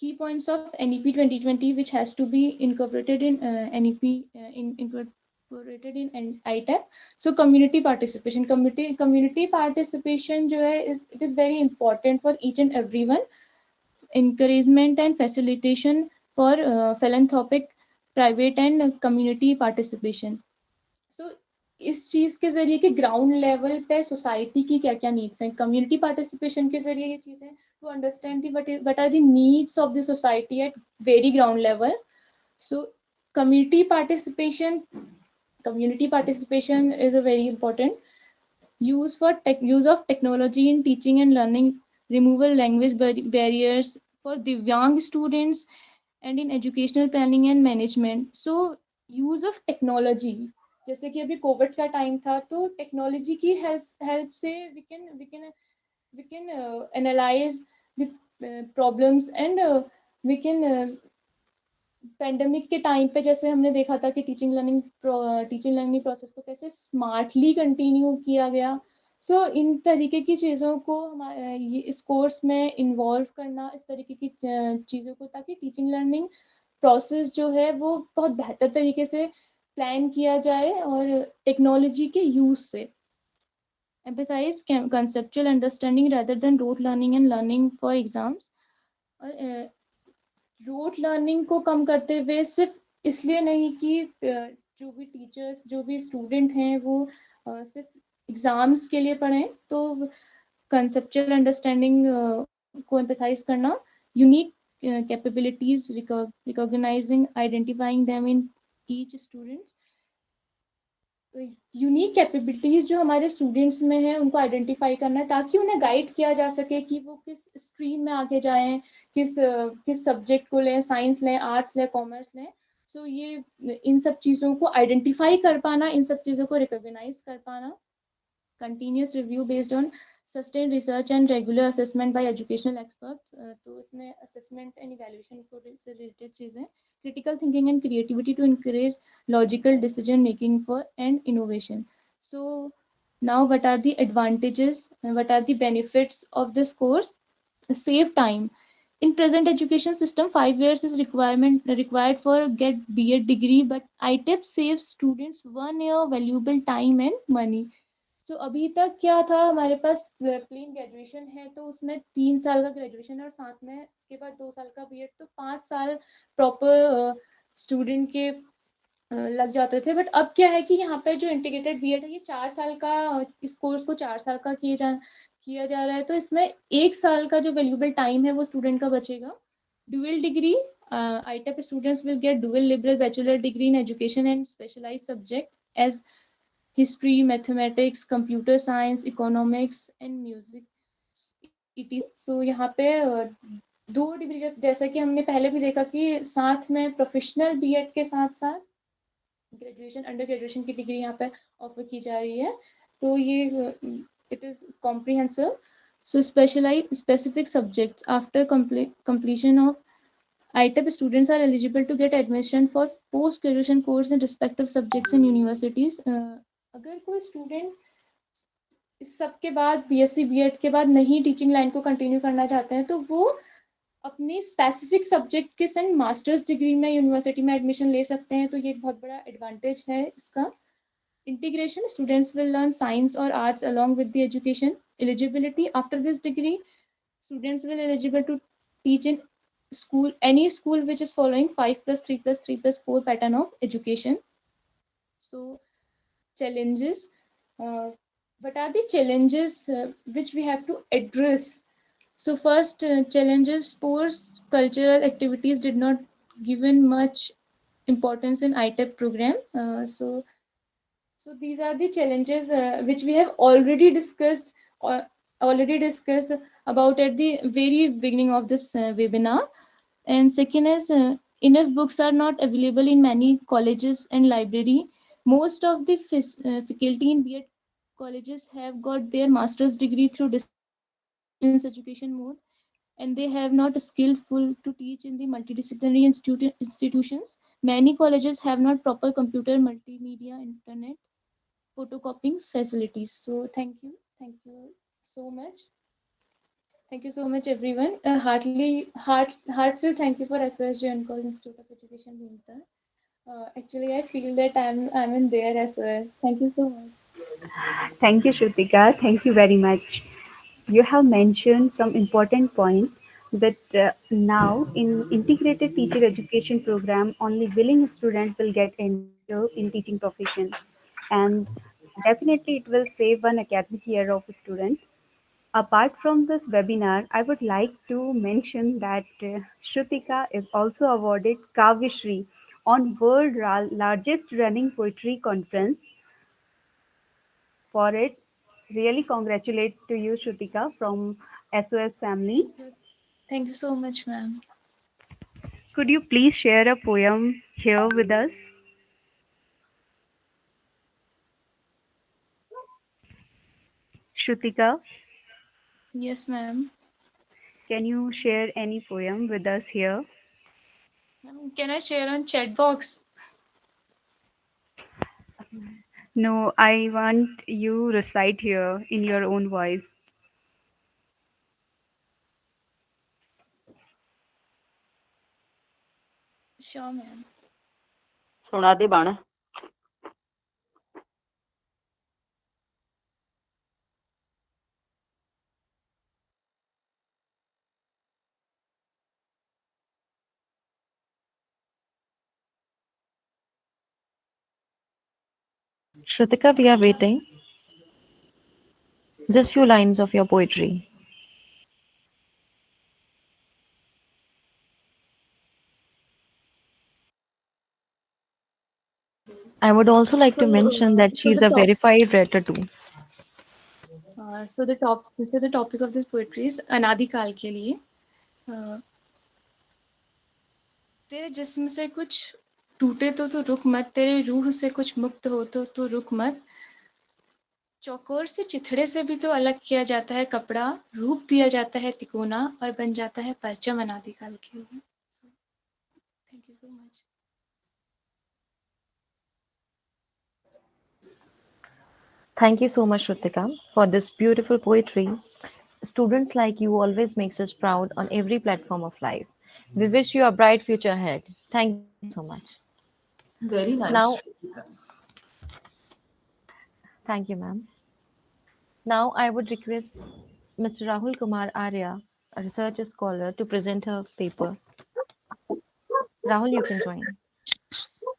key points of NEP 2020 which has to be incorporated in NEP incorporated in ITAP. So community participation, community participation जो है it is very important for each and everyone. Encouragement and facilitation for philanthropic, private and community participation. So इस चीज के जरिए कि ground level पे society की क्या क्या नीड्स हैं, कम्युनिटी पार्टिसिपेशन के जरिए ये चीजें to understand the what are the needs of the society at very ground level. So community participation is a very important use of technology in teaching and learning, removal language barriers for divyang students and in educational planning and management. So use of technology, जैसे कि अभी Covid का time था तो technology की help से we can analyze the problems and we can pandemic के time पे जैसे हमने देखा था कि टीचिंग लर्निंग प्रोसेस को कैसे स्मार्टली कंटिन्यू किया गया. सो इन तरीके की चीज़ों को इस कोर्स में इन्वॉल्व करना, इस तरीके की चीज़ों को, ताकि टीचिंग लर्निंग प्रोसेस जो है वो बहुत बेहतर तरीके से प्लान किया जाए और टेक्नोलॉजी के यूज से. Empathise conceptual understanding rather than rote learning and learning for exams. Rote learning को कम करते हुए सिर्फ इसलिए नहीं कि जो भी टीचर्स, जो भी स्टूडेंट हैं वो सिर्फ एग्जाम्स के लिए पढ़ें, तो कंसेप्चुअल अंडरस्टैंडिंग को एम्पैथाइज करना, unique capabilities recognising, identifying them in each student, unique capabilities जो हमारे स्टूडेंट्स में है उनको आइडेंटिफाई करना है, ताकि उन्हें गाइड किया जा सके कि वो किस स्ट्रीम में आगे जाएं, किस सब्जेक्ट को लें, साइंस लें, आर्ट्स लें, कॉमर्स लें। सो ये इन सब चीज़ों को आइडेंटिफाई कर पाना, इन सब चीज़ों को रिकॉग्नाइज कर पाना, continuous review based on sustained research and regular assessment by educational experts। तो इसमें assessment and evaluation को से related चीज़ें, critical thinking and creativity to encourage logical decision making for and innovation। So now what are the advantages and what are the benefits of this course? Save time. In present education system, 5 years is required for get B.Ed degree, but ITEP saves students 1 year valuable time and money। सो अभी तक क्या था, हमारे पास plane graduation है तो उसमें 3 साल का ग्रेजुएशन और साथ में उसके बाद 2 साल का बीएड, तो 5 साल प्रॉपर स्टूडेंट के लग जाते थे। बट अब क्या है कि यहाँ पे जो इंटीग्रेटेड बीएड है ये 4 साल का, इस कोर्स को 4 साल का किया जा रहा है। तो इसमें 1 साल का जो वैल्यूबल टाइम है वो स्टूडेंट का बचेगा। Dual degree, ITEP students will get dual liberal bachelor degree in education and specialized subject as history, mathematics, computer science, economics and music etc। so यहाँ पे 2 डिग्री, जैसा कि हमने पहले भी देखा कि साथ में प्रोफेशनल बीएड के साथ साथ ग्रेजुएशन, अंडर ग्रेजुएशन की डिग्री यहाँ पे ऑफर की जा रही है। तो ये it is comprehensive. So specialise specific subjects after completion of ITEP students are eligible to get admission for post graduation course in respective subjects in universities। अगर कोई स्टूडेंट इस सब के बाद बीएससी बीएड के बाद नहीं टीचिंग लाइन को कंटिन्यू करना चाहते हैं तो वो अपने स्पेसिफिक सब्जेक्ट के संग मास्टर्स डिग्री में यूनिवर्सिटी में एडमिशन ले सकते हैं। तो ये एक बहुत बड़ा एडवांटेज है इसका। Integration, students will learn science और arts along with the education। Eligibility, after this degree students will eligible to teach in school, any school which is following 5+3+3+4 pattern of education। So challenges, what are the challenges which we have to address? So first challenges, sports cultural activities did not given much importance in ITEP program। So these are the challenges which we have already discussed about at the very beginning of this webinar। And second is enough books are not available in many colleges and library। Most of the faculty in BEd colleges have got their master's degree through distance education mode, and they have not skillful to teach in the multidisciplinary institutions। Many colleges have not proper computer, multimedia, internet, photocopying facilities। So thank you so much. Thank you so much, everyone. Heartfelt thank you for SOS JNKIE Institute of Education, Bhimtal। Actually, I feel that I'm in there SOS। Thank you so much। Thank you, Shrutika. Thank you very much. You have mentioned some important points that now in integrated teacher education program, only willing student will get enter in teaching profession, and definitely it will save one academic year of a student. Apart from this webinar, I would like to mention that Shrutika is also awarded Kavya Shri on world largest running poetry conference. For it, really congratulate to you, Shrutika, from SOS family. Thank you so much, ma'am। Could you please share a poem here with us? Shrutika, Yes, ma'am। can you share any poem with us here? Can I share on chat box? No, I want you recite here in your own voice. Sure, ma'am। सुना दे बाण। Shrutika, we are waiting. Just few lines of your poetry. I would also like to mention that So she's the a top, verified writer too. so the topic of this poetry is अनादि काल के लिए. तेरे जिस्म से कुछ टूटे तो रुक मत, तेरे रूह से कुछ मुक्त हो तो रुक मत. चौकोर से चिथड़े से भी तो अलग किया जाता है कपड़ा, रूप दिया जाता है तिकोना और बन जाता है परचम अनादिकाल के लिए. Thank you so much. Thank you so much, Shrutika, for this beautiful poetry. Students like you always makes us proud on every platform of life. We wish you a bright future ahead. Thank you so much. Very Now, nice, Shrutika. thank you, ma'am. Now, I would request Mr. Rahul Kumar Arya, a research scholar, to present her paper. Rahul, you can join.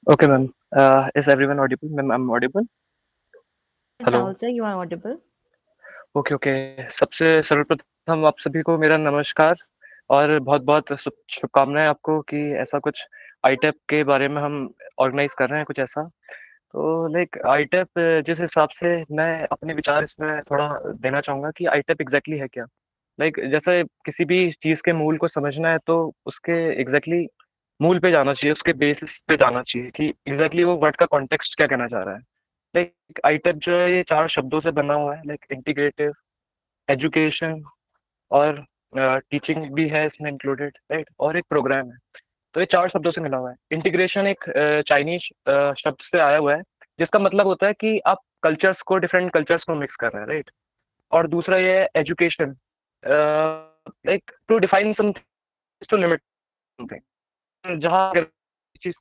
Okay, ma'am. Is everyone audible? Ma'am, I'm audible. Yes, Hello. Rahul sir, you are audible. Okay okay सबसे सर्वप्रथम आप सभी को मेरा नमस्कार और बहुत बहुत शुभकामनाएं आपको कि ऐसा कुछ आईटेप के बारे में हम ऑर्गेनाइज कर रहे हैं कुछ ऐसा तो लाइक आईटेप जिस हिसाब से मैं अपने विचार इसमें थोड़ा देना चाहूंगा कि आईटेप एग्जैक्टली है क्या लाइक जैसे किसी भी चीज के मूल को समझना है तो उसके एग्जैक्टली मूल पे जाना चाहिए उसके बेसिस पे जाना चाहिए कि एग्जैक्टली वो वर्ड का कॉन्टेक्स्ट क्या कहना चाह रहा है लाइक आईटेप जो है ये 4 शब्दों से बना हुआ है लाइक इंटीग्रेटिव एजुकेशन और टीचिंग भी है इसमें इंक्लूडेड राइट और एक प्रोग्राम है तो ये 4 शब्दों से मिला हुआ है इंटीग्रेशन एक चाइनीज शब्द से आया हुआ है जिसका मतलब होता है कि आप कल्चर्स को डिफरेंट कल्चर्स को मिक्स कर रहे हैं राइट और दूसरा ये है education like to define something to limit something जहाँ चीज